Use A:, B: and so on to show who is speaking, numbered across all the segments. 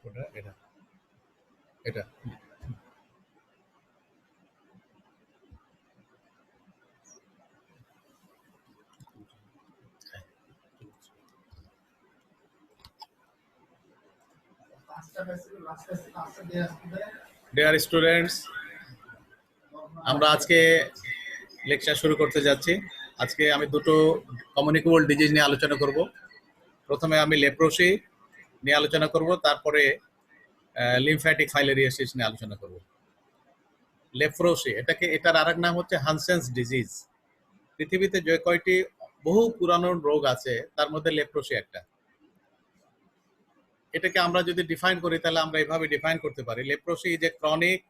A: ওটা এটা এটা ডিয়ার স্টুডেন্টস, আমরা আজকে লেকচার শুরু করতে যাচ্ছি। আজকে আমি দুটো কমিউনিকেবল ডিজিজ নিয়ে আলোচনা করব। প্রথমে আমি লেপ্রোসি নিয়ে আলোচনা করব, তারপরে লিমফ্যাটিক ফাইলেরিয়াসিস নিয়ে আলোচনা করব। লেপ্রোসি এটার আরেক নাম হচ্ছে হানসেন্স ডিজিজ। পৃথিবীতে যে কয়টি বহু পুরানো রোগ আছে তার মধ্যে লেপ্রোসি একটা। এটাকে আমরা যদি ডিফাইন করি তাহলে আমরা এভাবে ডিফাইন করতে পারি, leprosy is a chronic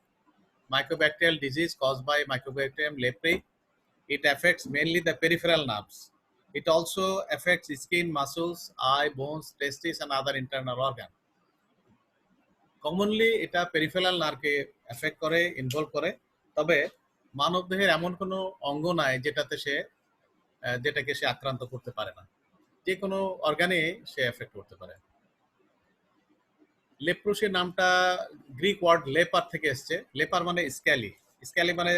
A: mycobacterial disease caused by Mycobacterium leprae. It affects mainly the peripheral nerves. It also affects skin, muscles, eye, bones, testes and other internal organ. Commonly এটা peripheral নার্ভকে effect করে, involve করে। তবে মানবদেহের এমন কোনো অঙ্গ নাই যেটাকে সে আক্রান্ত করতে পারে না। যে কোনো অর্গানে সে এফেক্ট করতে পারে। লেপ্রোসি নামটা গ্রিক ওয়ার্ড লেপার থেকে এসছে। লেপার মানে স্ক্যালি, স্ক্যালি মানে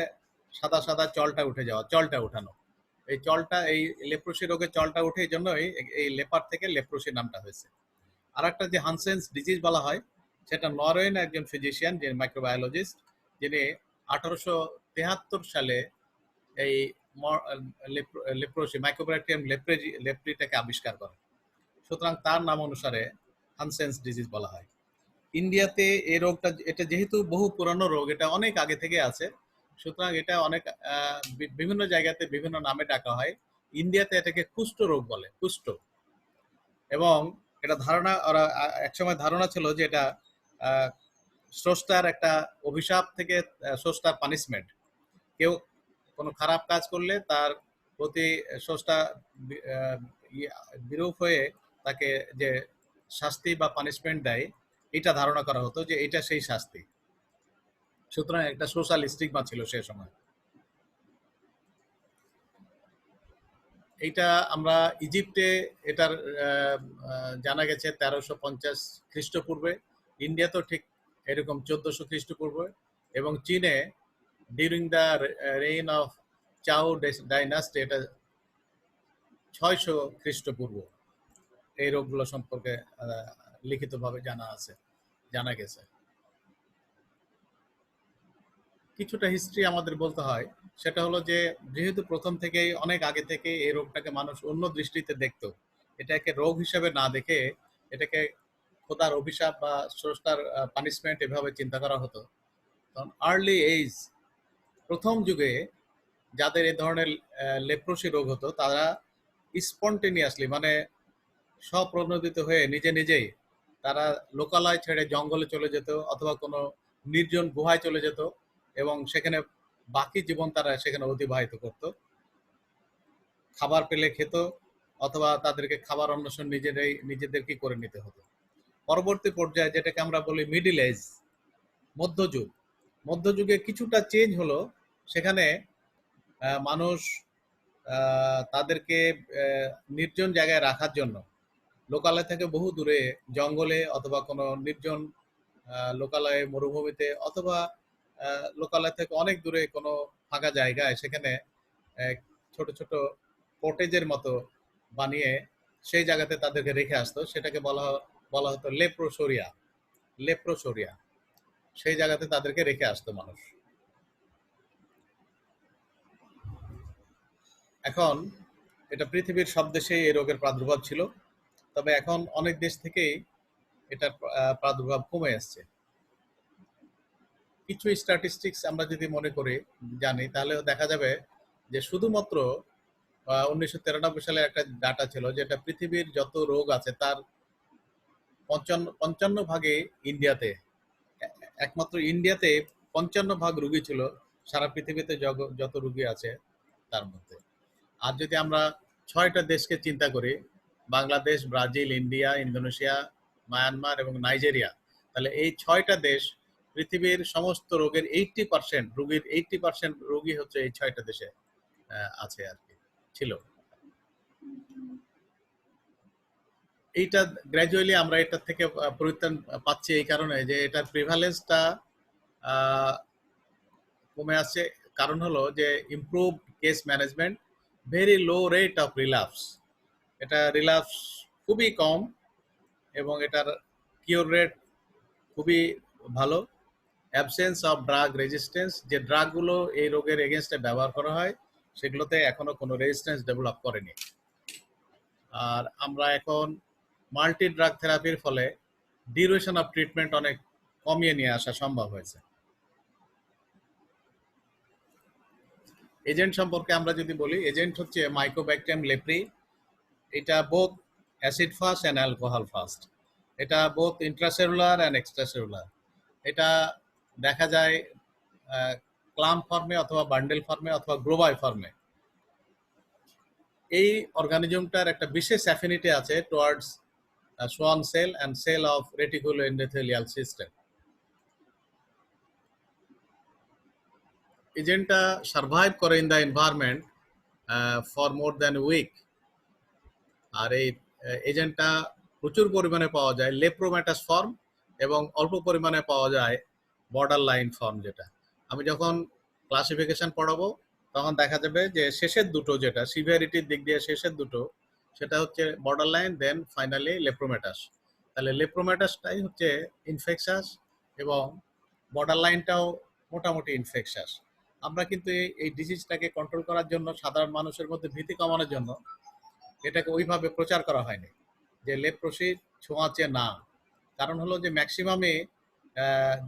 A: সাদা সাদা চলটা উঠে যাওয়া, চলটা উঠানো। এই লেপ্রোসি রোগে চলটা উঠে, এই জন্য এই লেপার থেকে লেপ্রোসি নামটা হয়েছে। আর একটা যে হানসেন্স ডিজিজ বলা হয়, সেটা নরওয়েন একজন ফিজিশিয়ান, যে মাইক্রোবায়োলজিস্ট, যিনি 1873 সালে এই লেপ্রোসি মাইক্রোব্যাকটেরিয়াম লেপ্রিটাকে আবিষ্কার করেন। সুতরাং তার নাম অনুসারে হানসেন্স ডিজিজ বলা হয়। ইন্ডিয়াতে এই রোগটা, এটা যেহেতু বহু পুরানো রোগ, এটা অনেক আগে থেকে আছে, সুতরাং এটা অনেক বিভিন্ন জায়গাতে বিভিন্ন নামে ডাকা হয়। ইন্ডিয়াতে এটাকে কুষ্ঠ রোগ বলে, কুষ্ঠ। এবং এটা একসময় ধারণা ছিল যে এটা স্রষ্টার একটা অভিশাপ থেকে স্রষ্টার পানিশমেন্ট। কেউ কোনো খারাপ কাজ করলে তার প্রতি স্রষ্টা বিরূপ হয়ে তাকে যে শাস্তি বা পানিশমেন্ট দেয়, এটা ধারণা করা হতো যে এটা সেই শাস্তি। সুতরাং একটা সোশ্যাল স্টিগমা ছিল সে সময়। এইটা আমরা ইজিপ্টে এটার জানা গেছে 1350 খ্রিস্টপূর্বে, ইন্ডিয়াতেও ঠিক এরকম 1400 খ্রিস্টপূর্বে, এবং চীনে ডিউরিং দ্য রেইন অফ চাও ডাইনাস্টি এটা 600 খ্রিস্টপূর্ব এই রোগগুলো সম্পর্কে লিখিতভাবে জানা গেছে। কিছুটা হিস্ট্রি আমাদের বলতে হয়, সেটা হলো যে যেহেতু প্রথম থেকেই অনেক আগে থেকে এই রোগটাকে মানুষ অন্য দৃষ্টিতে দেখতো, এটাকে রোগ হিসেবে না দেখে এটাকে খোদার অভিশাপ বা স্রষ্টার পানিশমেন্ট এভাবে চিন্তা করা হতো। তখন আর্লি এজ, প্রথম যুগে যাদের এই ধরনের লেপ্রোসি রোগ হতো, তারা স্পন্টেনিয়াসলি মানে স্বপ্রণোদিত হয়ে নিজেই তারা লোকালয় ছেড়ে জঙ্গলে চলে যেত অথবা কোনো নির্জন গুহায় চলে যেত এবং সেখানে বাকি জীবন তারা সেখানে অতিবাহিত করত। খাবার পেলে খেত অথবা তাদেরকে খাবার অন্বেষণ নিজেদেরকে করে নিতে হতো। পরবর্তী পর্যায়ে যেটাকে আমরা বলি মিডল এজ, মধ্যযুগে কিছুটা চেঞ্জ হলো। সেখানে মানুষ তাদেরকে নির্জন জায়গায় রাখার জন্য লোকালয় থেকে বহু দূরে জঙ্গলে অথবা কোনো নির্জন লোকালয়ে মরুভূমিতে অথবা লোকালয় থেকে অনেক দূরে কোনো ফাঁকা জায়গায় সেখানে ছোট ছোট কটেজের মতো বানিয়ে সেই জায়গাতে তাদেরকে রেখে আসতো। সেটাকে বলা হতো লেপ্রোসোরিয়া। সেই জায়গাতে তাদেরকে রেখে আসতো মানুষ। এখন এটা পৃথিবীর সব দেশেই এই রোগের প্রাদুর্ভাব ছিল, তবে এখন অনেক দেশ থেকেই এটার প্রাদুর্ভাব কমে আসছে। কিছু স্ট্যাটিস্টিক্স আমরা যদি মনে করে জানি তাহলে দেখা যাবে যে শুধুমাত্র 1993 সালে একটা ডাটা ছিল, যেটা পৃথিবীর যত রোগ আছে তার 55 ভাগে ইন্ডিয়াতে, একমাত্র ইন্ডিয়াতে 55 ভাগ রোগী ছিল সারা পৃথিবীতে যত রোগী আছে তার মধ্যে। আর যদি আমরা 6টা দেশকে চিন্তা করি, Bangladesh, Brazil, India, Indonesia, Myanmar এবং নাইজেরিয়া, তাহলে এই 6টা দেশ পৃথিবীর সমস্ত রোগের 80% রোগী হচ্ছে এই 6টা দেশে আছে আর কি, ছিল। এইটা গ্র্যাজুয়ালি আমরা এটা থেকে পরিত্রাণ পাচ্ছি এই কারণে যে এটার প্রিভালেন্সটা কমে আসছে। কারণ হলো যে improve case management, very low rate of relapse. এটা রিল্যাপস খুবই কম এবং এটার কিওর রেট খুবই ভালো। অ্যাবসেন্স অফ ড্রাগ রেজিস্ট্যান্স, যে ড্রাগগুলো এই রোগের এগেনস্টে ব্যবহার করা হয় সেগুলোতে এখনো কোনো রেজিস্ট্যান্স ডেভেলপ করেনি। আর আমরা এখন মাল্টি ড্রাগ থেরাপির ফলে ডিউরেশন অফ ট্রিটমেন্ট অনেক কমিয়ে নিয়ে আসা সম্ভব হয়েছে। এজেন্ট সম্পর্কে আমরা যদি বলি, এজেন্ট হচ্ছে মাইকোব্যাকটেরিয়াম লেপ্রি। এটা both acid fast and alcohol fast. এটা বোথ ইন্ট্রাসেলুলার অ্যান্ড এক্সট্রাসেলুলার। এটা দেখা যায় ক্লাম ফর্মে অথবা বান্ডেল ফর্মে অথবা গ্লোবাই ফর্মে। এই অর্গানিজমটার একটা বিশেষ অ্যাফিনিটি আছে towards Schwann cell and cell of reticuloendothelial system. এজেন্টটা সার্ভাইভ করে in the environment for more than week. আর এই এজেন্টটা প্রচুর পরিমাণে পাওয়া যায় লেপ্রোম্যাটাস ফর্ম এবং অল্প পরিমাণে পাওয়া যায় বর্ডার লাইন ফর্ম। যেটা আমি যখন ক্লাসিফিকেশন পড়াবো তখন দেখা যাবে যে শেষের দুটো, যেটা সিভিয়ারিটির দিক দিয়ে শেষের দুটো, সেটা হচ্ছে বর্ডার লাইন, দেন ফাইনালি লেপ্রোম্যাটাস। তাহলে লেপ্রোম্যাটাসটাই হচ্ছে ইনফেকশাস এবং বর্ডার লাইনটাও মোটামুটি ইনফেকশাস। আমরা কিন্তু এই ডিজিজটাকে কন্ট্রোল করার জন্য, সাধারণ মানুষের মধ্যে ভীতি কমানোর জন্য এটাকে ওইভাবে প্রচার করা হয়নি যে লেপ্রোসি ছোঁয়াচে না। কারণ হলো যে ম্যাক্সিমামে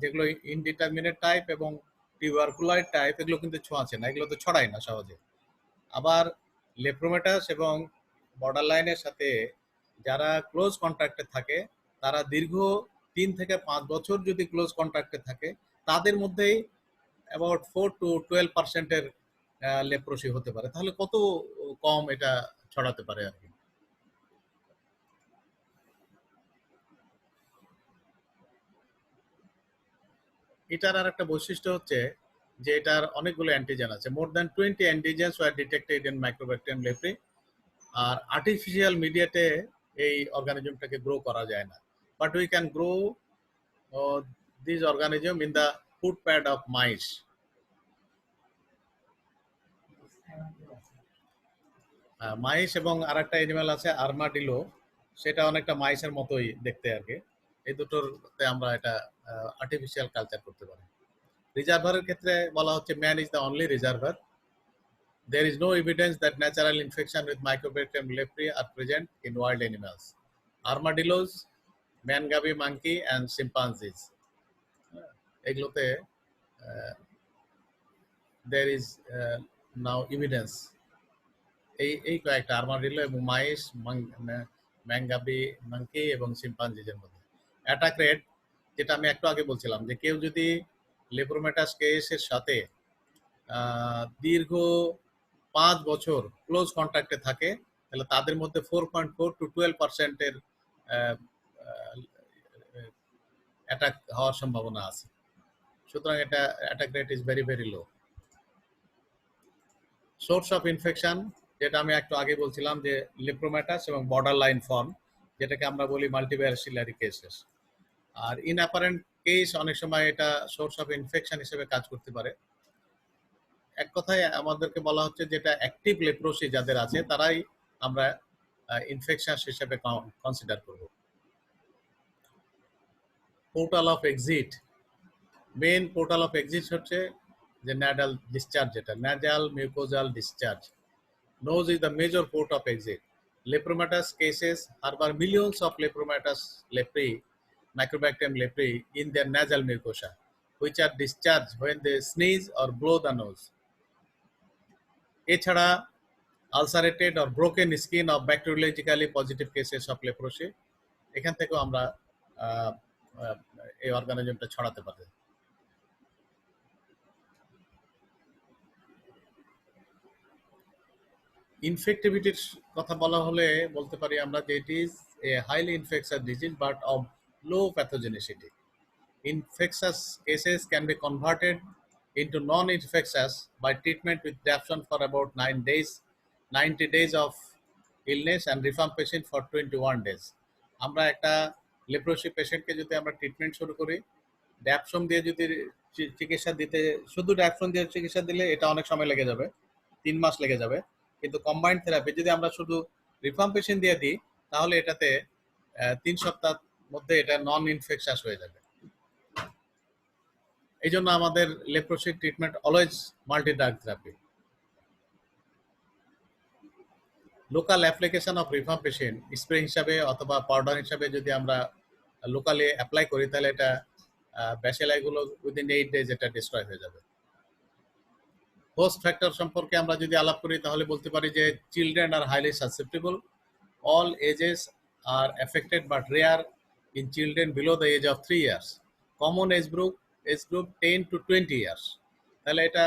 A: যেগুলো ইনডিটারমিনেট টাইপ এবং টিউবারকুলার টাইপ, এগুলো কিন্তু ছোঁয়াচে না, এগুলো তো ছড়ায় না সহজে। আবার লেপ্রোমেটাস এবং বর্ডার লাইনের সাথে যারা ক্লোজ কন্ট্যাক্টে থাকে, তারা দীর্ঘ 3 থেকে 5 বছর যদি ক্লোজ কন্ট্যাক্টে থাকে, তাদের মধ্যেই অ্যাবাউট 4 to 12% লেপ্রোসি হতে পারে। তাহলে কত কম এটা ছড়াতে পারে আর কি। এটার আর একটা বৈশিষ্ট্য হচ্ছে যে এটার অনেকগুলো অ্যান্টিজেন আছে। More than 20 antigens were detected in mycobacterium leprae. আর আর্টিফিশিয়াল মিডিয়াতে এই অর্গানিজমটাকে গ্রো করা যায় না, but we can grow this organism in the foot pad of mice. Mice এবং আর একটা অ্যানিমাল আছে আর্মাডিলো, সেটা অনেকটা মাইসের মতোই দেখতে আর কি। এই দুটোরতে আমরা এটা আর্টিফিশিয়াল কালচার করতে পারি। রিজার্ভারের ক্ষেত্রে বলা হচ্ছে man is the only reservoir. There is no evidence that natural infection with Mycobacterium leprae are present in wild animals. Armadillos, mangabe monkey and chimpanzees. এগুলোতে there is now evidence। এই কয়েকটা armadillo এবং মাইস, ম্যাঙ্গাবি monkey এবং চিম্পাঞ্জিজের মধ্যে attack rate, যেটা আমি একটু আগে বলছিলাম, যে কেউ যদি লেপ্রোমেটাস কেসের সাথে দীর্ঘ 5 বছর ক্লোজ কন্ট্যাক্টে থাকে, তাহলে তাদের মধ্যে 4.4 to 12%-এর অ্যাটাক হওয়ার সম্ভাবনা আছে। সুতরাং এটা attack rate is very very low. Source of infection, যেটা আমি একটু আগে বলছিলাম, যে লেপ্রোম্যাটাস এবং বর্ডার লাইন ফর্ম, যেটাকে আমরা বলি মাল্টিব্যাসিলারি কেসেস। আর ইনঅ্যাপারেন্ট কেস অনেক সময় এটা সোর্স অফ ইনফেকশন হিসেবে কাজ করতে পারে। এক কথায় আমাদেরকে বলা হচ্ছে যেটা অ্যাক্টিভ লেপ্রোসি যাদের আছে, তারাই আমরা ইনফেকশন হিসেবে কনসিডার করব। Portal of exit, main portal of exit হচ্ছে যে ন্যাডাল ডিসচার্জ, যেটা nasal mucosal discharge. Nose is the major port of exit. Lepromatous cases harbor millions of Lepromatous leprae, Mycobacterium leprae, in their nasal mucosa, which are discharged when they sneeze or blow the nose. এছাড়া ulcerated or broken skin of bacteriologically positive cases of leprosy, এখান থেকেও আমরা এই অর্গানিজমটা ছড়াতে পারি। ইনফেক্টিভিটির কথা বলা হলে বলতে পারি আমরা যে it is a highly infectious disease but of low pathogenicity. Infectious cases can be converted into non-infectious by treatment with dapsone for about 9 days, 90 days of illness, and rifampicin for 21 days. আমরা একটা leprosy পেশেন্টকে যদি আমরা treatment শুরু করি, ড্যাপসম দিয়ে যদি চিকিৎসা দিতে, শুধু ড্যাপসম দিয়ে চিকিৎসা দিলে এটা অনেক সময় লেগে যাবে, 3 মাস লেগে যাবে। কিন্তু কম্বাইন্ড থেরাপি যদি আমরা শুধু রিফাম্পেশন দিয়ে দিই, তাহলে এটাতে 3 সপ্তাহ মধ্যে এটা নন ইনফেকশাস হয়ে যাবে। এই জন্য আমাদের leprosy treatment always multi drug therapy. Local application of rifampicin spray হিসাবে অথবা পাউডার হিসাবে যদি আমরা লোকালি অ্যাপ্লাই করি, তাহলে এটা ব্যাসিলাইগুলো উইদিন 8 days এটা ডিস্ট্রয় হয়ে যাবে। হোস্ট ফ্যাক্টর সম্পর্কে আমরা যদি আলাপ করি, তাহলে বলতে পারি যে children are highly susceptible, all ages are affected but rare in children below the age of 3 years, common age group 10 to 20 years। তাহলে এটা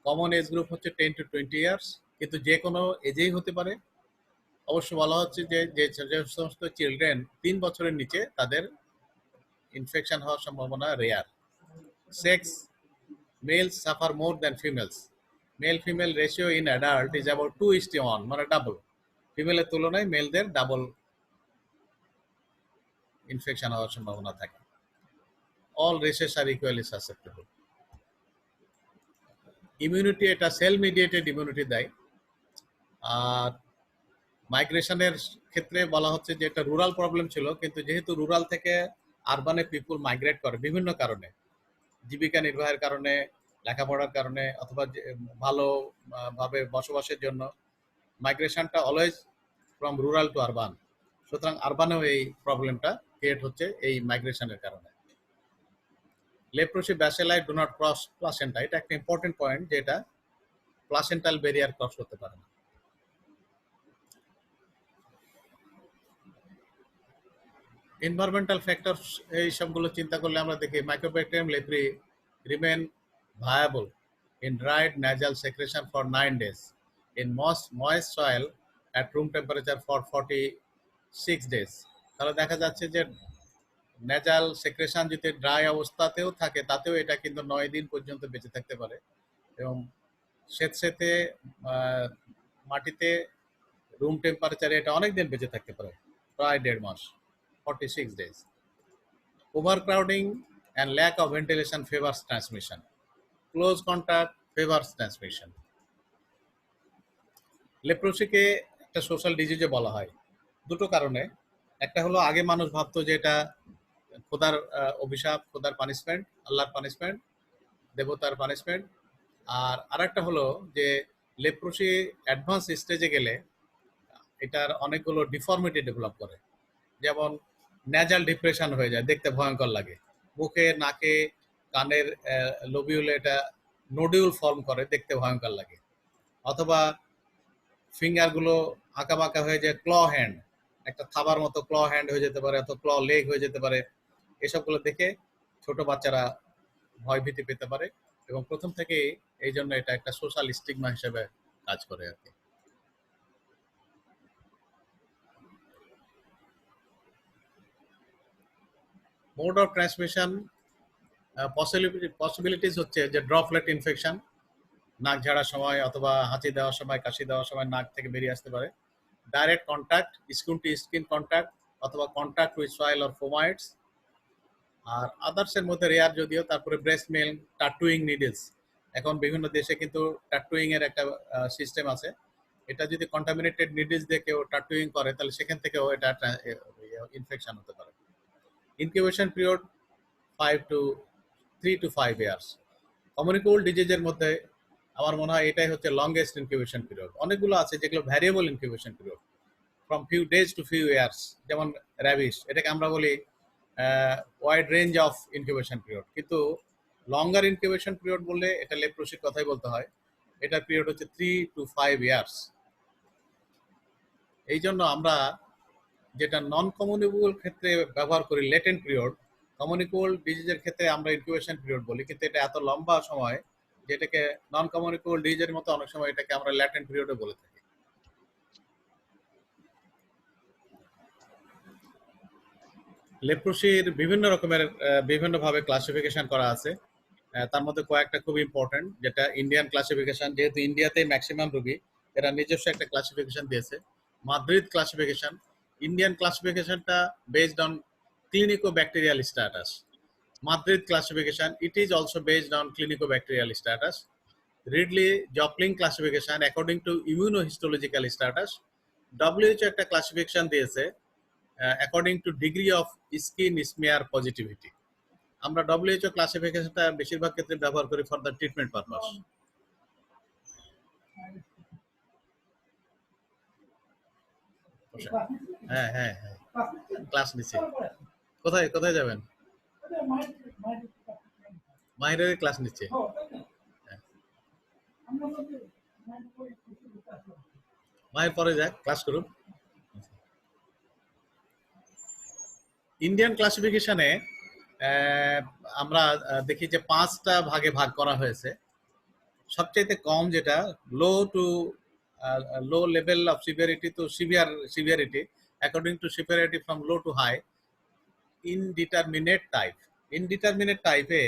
A: কমন এজ গ্রুপ হচ্ছে 10 to 20 years, কিন্তু যে কোনো এজেই হতে পারে। অবশ্য বলা হচ্ছে যে যে সমস্ত চিলড্রেন 3 বছরের নিচে, তাদের ইনফেকশন হওয়ার সম্ভাবনা rare. Sex, males suffer more than females, male female ratio in adult is about 2:1, মানে ডাবল। ফিমেলের তুলনায় মেলদের ডাবল ইনফেকশন হওয়ার সম্ভাবনা থাকে। All races are equally susceptible. Immunity, এটা সেল মিডিয়েটেড ইমিউনিটি দেয়। আর মাইগ্রেশনের ক্ষেত্রে বলা হচ্ছে যে এটা রুরাল প্রবলেম ছিল, কিন্তু যেহেতু রুরাল থেকে আরবানে পিপুল মাইগ্রেট করে বিভিন্ন কারণে, জীবিকা নির্বাহের কারণে, লেখাপড়ার কারণে, অথবা ভালো ভাবে বসবাসের জন্য, মাইগ্রেশনটা always from rural to urban. সুতরাং আরবানেও এই প্রবলেমটা ক্রিয়েট হচ্ছে এই মাইগ্রেশনের কারণে। Leprosy bacilli do not cross placenta, এটা একটা ইম্পর্টেন্ট পয়েন্ট, যে এটা প্লাসেন্টাল ব্যারিয়ার ক্রস করতে পারে না। এনভায়রনমেন্টাল ফ্যাক্টরস, এই সবগুলো চিন্তা করলে আমরা দেখি mycobacterium leprae remain viable in dried nasal secretion for 9 days, in moist soil at room temperature for 46 days। তাহলে দেখা যাচ্ছে যে নেজাল সেক্রেশন যদি ড্রাই অবস্থাতেও থাকে, তাতেও এটা কিন্তু 9 দিন পর্যন্ত বেঁচে থাকতে পারে, এবং স্যাঁতস্যাঁতে মাটিতে রুম টেম্পারেচারে এটা অনেক দিন বেঁচে থাকতে পারে, প্রায় 1.5 মাস, 46 days। Overcrowding and lack of ventilation favours transmission, close contact favours transmission. লেপ্রোসিকে একটা সোশ্যাল ডিজিজে বলা হয় দুটো কারণে। একটা হলো আগে মানুষ ভাবতো যে এটা খোদার অভিশাপ, খোদার পানিশমেন্ট, আল্লাহর পানিশমেন্ট, দেবতার পানিশমেন্ট। আর আরেকটা হলো যে লেপ্রোসি অ্যাডভান্স স্টেজে গেলে এটার অনেকগুলো ডিফর্মিটি ডেভেলপ করে, যেমন ন্যাজাল ডিপ্রেশন হয়ে যায়, দেখতে ভয়ঙ্কর লাগে, মুখে, নাকে, কানের লোবিউলে এটা নোডিউল ফর্ম করে, দেখতে ভয়ঙ্কর লাগে, অথবা ফিঙ্গারগুলো আঁকা বাঁকা হয়ে যায়, ক্ল হ্যান্ড, একটা থাবার মতো ক্ল হ্যান্ড হয়ে যেতে পারে, অথবা ক্ল লেগ হয়ে যেতে পারে। এসবগুলো দেখে ছোট বাচ্চারা ভয়ভীতি পেতে পারে, এবং প্রথম থেকেই এই জন্য এটা একটা সোশ্যাল স্টিগমা হিসেবে কাজ করে আর কি। মোড অফ ট্রান্সমিশন পসিবিলিটিস হচ্ছে যে ড্রপলেট ইনফেকশন, নাক ঝাড়ার সময় অথবা হাঁচি দেওয়ার সময়, কাশি দেওয়ার সময় নাক থেকে বেরিয়ে আসতে পারে। Direct contact, skin to skin contact, অথবা কন্ট্যাক্ট উইথ সয়েল অর ফোমাইটস। আর আদার্সের মধ্যে রেয়ার যদিও। তারপরে ব্রেস্ট মিল্ক, টাটুইং নিডলস, এখন বিভিন্ন দেশে কিন্তু টাটুইং এর একটা সিস্টেম আছে। এটা যদি কন্টামিনেটেড নিডলস দিয়ে কেউ টাটুইং করে, তাহলে সেখান থেকেও এটা ইনফেকশন হতে পারে। Incubation period 3 to 5 years। Communicable ডিজিজের মধ্যে আমার মনে হয় এটাই হচ্ছে লংগেস্ট ইনকিউবেশন পিরিয়ড। অনেকগুলো আছে যেগুলো variable incubation period, from few days to few years, যেমন র্যাবিস, এটাকে আমরা বলি wide range of incubation period. কিন্তু লঙ্গার ইনকিউবেশন পিরিয়ড বললে এটা লেপ্রোসির কথাই বলতে হয়, এটার পিরিয়ড হচ্ছে 3 to 5 years। এই জন্য আমরা যেটা নন কমিউনিকেবল ক্ষেত্রে ব্যবহার করি লেটেন্ট পিরিয়ড, কমিউনিকেবল ডিজিজের ক্ষেত্রে আমরা ইনকিউবেশন পিরিয়ড বলি, কিন্তু এটা এত লম্বা সময় যেটাকে নন কমিউনিকেবল ডিজিজের মতো অনেক সময় এটাকে আমরা ল্যাটেন্ট পিরিয়ডও বলে থাকি। লেপ্রোসির বিভিন্ন রকমের বিভিন্নভাবে ক্লাসিফিকেশন করা আছে। তার মধ্যে কয়েকটা খুব ইম্পর্টেন্ট, যেটা ইন্ডিয়ান ক্লাসিফিকেশন, যেহেতু ইন্ডিয়াতে ম্যাক্সিমাম রোগী, এরা নিজস্ব একটা ক্লাসিফিকেশন দিয়েছে, মাদ্রিদ ক্লাসিফিকেশন। ইন্ডিয়ান ক্লাসিফিকেশনটা based on clinicobacterial status. Madrid classification, it is also based on clinicobacterial status. Ridley-Joplin classification according to immunohistological status. WHO একটা ক্লাসিফিকেশন দিয়েছে according to degree of skin smear positivity. আমরা WHO ক্লাসিফিকেশনটা বেশিরভাগ ক্ষেত্রে ব্যবহার করি for the treatment purpose. হ্যাঁ হ্যাঁ হ্যাঁ, ক্লাস নিচ্ছে। কোথায় কোথায় যাবেন? মাহিরের ক্লাস নিচ্ছে। মাহির পরে যাক, ক্লাস করুন। ইন্ডিয়ান ক্লাসিফিকেশনে আমরা দেখি যে 5টা ভাগে ভাগ করা হয়েছে। সবচেয়ে কম যেটা low to low level of severity to severity, according to severity from low to high. Indeterminate টাইপে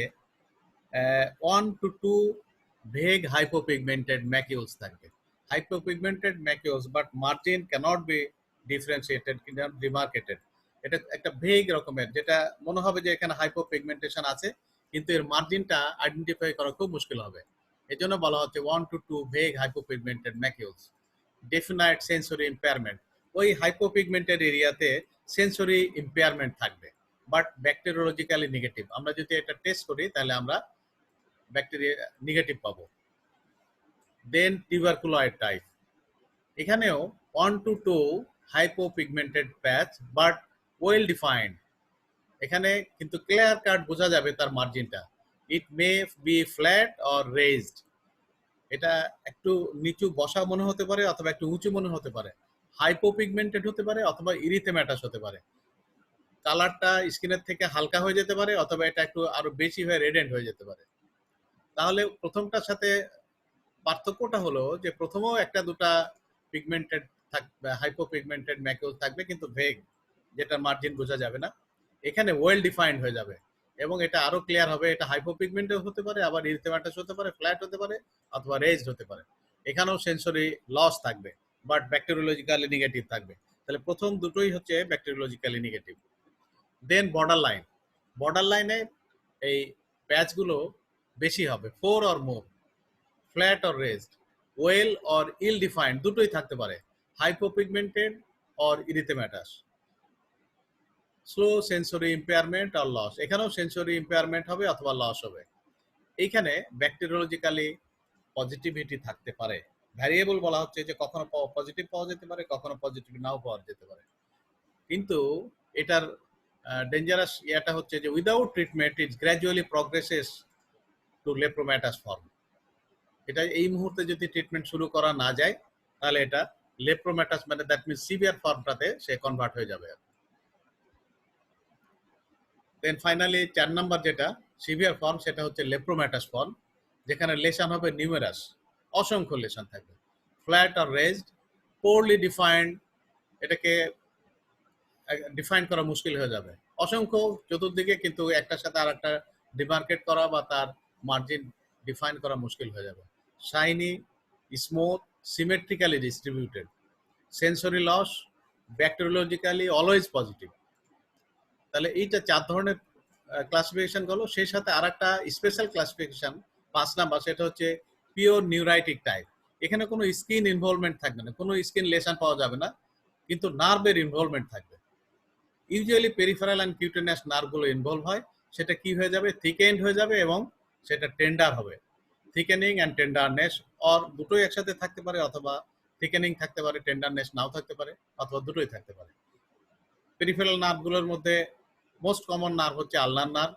A: 1 to 2 vague hypopigmented macules থাকবে। Hypopigmented macules, but margin cannot be differentiated, cannot demarcated. এটা একটা ভেগ রকমের, যেটা মনে হবে যে এখানে হাইপোপিগমেন্টেশন আছে, কিন্তু এর মার্জিনটা আইডেন্টিফাই করা খুব মুশকিল হবে। এজন্য বলা হচ্ছে 1 to 2 vague hypopigmented macules. Definite sensory impairment, ওই হাইপোপিগমেন্টেড এরিয়াতে সেন্সরি ইম্পেয়ারমেন্ট থাকবে, বাট ব্যাকটেরিওলজিক্যালি নেগেটিভ। আমরা যদি এটা টেস্ট করি তাহলে আমরা ব্যাকটেরিয়া নেগেটিভ পাবো। দেন টিউবারকুলয়েড টাইপ, এখানেও 1 to 2 hypopigmented patch, but well defined. এখানে কিন্তু ক্লিয়ার কাট বোঝা যাবে তার মার্জিনটা। It may be flat or raised, এটা একটু নিচু বসা মনে হতে পারে অথবা একটু উঁচু মনে হতে পারে। হাইপোপিগমেন্টেড হতে পারে অথবা ইরিথেম্যাটাস হতে পারে। কালারটা স্কিনের থেকে হালকা হয়ে যেতে পারে অথবা এটা একটু আরো বেশি হয়ে রেডেন্ট হয়ে যেতে পারে। তাহলে প্রথমটার সাথে পার্থক্যটা হলো যে প্রথমেও একটা দুটা পিগমেন্টেড থাকবে, হাইপোপিগমেন্টেড ম্যাকিউল থাকবে, কিন্তু ভেগ, যেটা মার্জিন বোঝা যাবে না। এখানে ওয়েল ডিফাইন্ড হয়ে যাবে এবং এটা আরো ক্লিয়ার হবে। এটা হাইপোপিগমেন্টেড হতে পারে, আবার ইরিথেমাটাস হতে পারে, ফ্ল্যাট হতে পারে অথবা রেজড হতে পারে। এখানেও সেন্সরি লস থাকবে, বাট ব্যাকটেরিওলজিক্যালি নেগেটিভ থাকবে। তাহলে প্রথম দুটোই হচ্ছে ব্যাকটেরিওলজিক্যালি নেগেটিভ। দেন বর্ডার লাইনে এই প্যাচগুলো বেশি হবে, 4 or more, flat or raised, well or ill defined, দুটোই থাকতে পারে, hypopigmented or erythematous. Slow sensory impairment আর লস, এখানেও সেন্সরি ইম্পেয়ারমেন্ট হবে অথবা লস হবে। এইখানে ব্যাকটেরিওলজিক্যালি পজিটিভিটি থাকতে পারে। ভ্যারিয়েবল বলা হচ্ছে যে কখনো পজিটিভ পাওয়া যেতে পারে, কখনো পজিটিভ নাও পাওয়া যেতে পারে। কিন্তু এটার ডেঞ্জারাস ইয়াটা হচ্ছে যে উইদাউট ট্রিটমেন্ট ইট গ্র্যাজুয়ালি প্রগ্রেসেস টু লেপ্রোম্যাটাস ফর্ম। এটা এই মুহূর্তে যদি ট্রিটমেন্ট শুরু করা না যায় তাহলে এটা লেপ্রোম্যাটাস, মানে দ্যাট মিনস সিভিয়ার ফর্মটাতে সে কনভার্ট হয়ে যাবে। দেন ফাইনালি 4 নাম্বার যেটা সিভিয়ার ফর্ম, সেটা হচ্ছে লেপ্রোম্যাটাস ফর্ম, যেখানে লেশন হবে নিউমেরাস, অসংখ্য লেশন থাকবে, ফ্ল্যাট আর রেজড, পোরলি ডিফাইন্ড, এটাকে ডিফাইন করা মুশকিল হয়ে যাবে। অসংখ্য চতুর্দিকে, কিন্তু একটার সাথে আর একটা ডিমার্কেট করা বা তার মার্জিন ডিফাইন করা মুশকিল হয়ে যাবে। Shiny, smooth, symmetrically distributed, sensory loss, bacteriologically always positive. তাহলে এইটা 4 ধরনের ক্লাসিফিকেশন গেল। সেই সাথে আর একটা স্পেশাল ক্লাসিফিকেশন 5 নাম্বার, সেটা হচ্ছে পিওর নিউরাইটিক টাইপ। এখানে কোনো স্কিন ইনভলভমেন্ট থাকবে না, কোনো স্কিন লেশন পাওয়া যাবে না, কিন্তু নার্ভের ইনভলভমেন্ট থাকবে। ইউজুয়ালি পেরিফেরাল অ্যান্ড কিউটেনাস নার্ভগুলো ইনভলভ হয়। সেটা কি হয়ে যাবে? থিকেন্ড হয়ে যাবে এবং সেটা টেন্ডার হবে। থিকেনিং অ্যান্ড টেন্ডারনেস, অর দুটোই একসাথে থাকতে পারে, অথবা থিকেনিং থাকতে পারে, টেন্ডারনেস নাও থাকতে পারে, অথবা দুটোই থাকতে পারে। পেরিফেরাল নার্ভগুলোর মধ্যে মোস্ট কমন নার্ভ হচ্ছে ulnar nerve,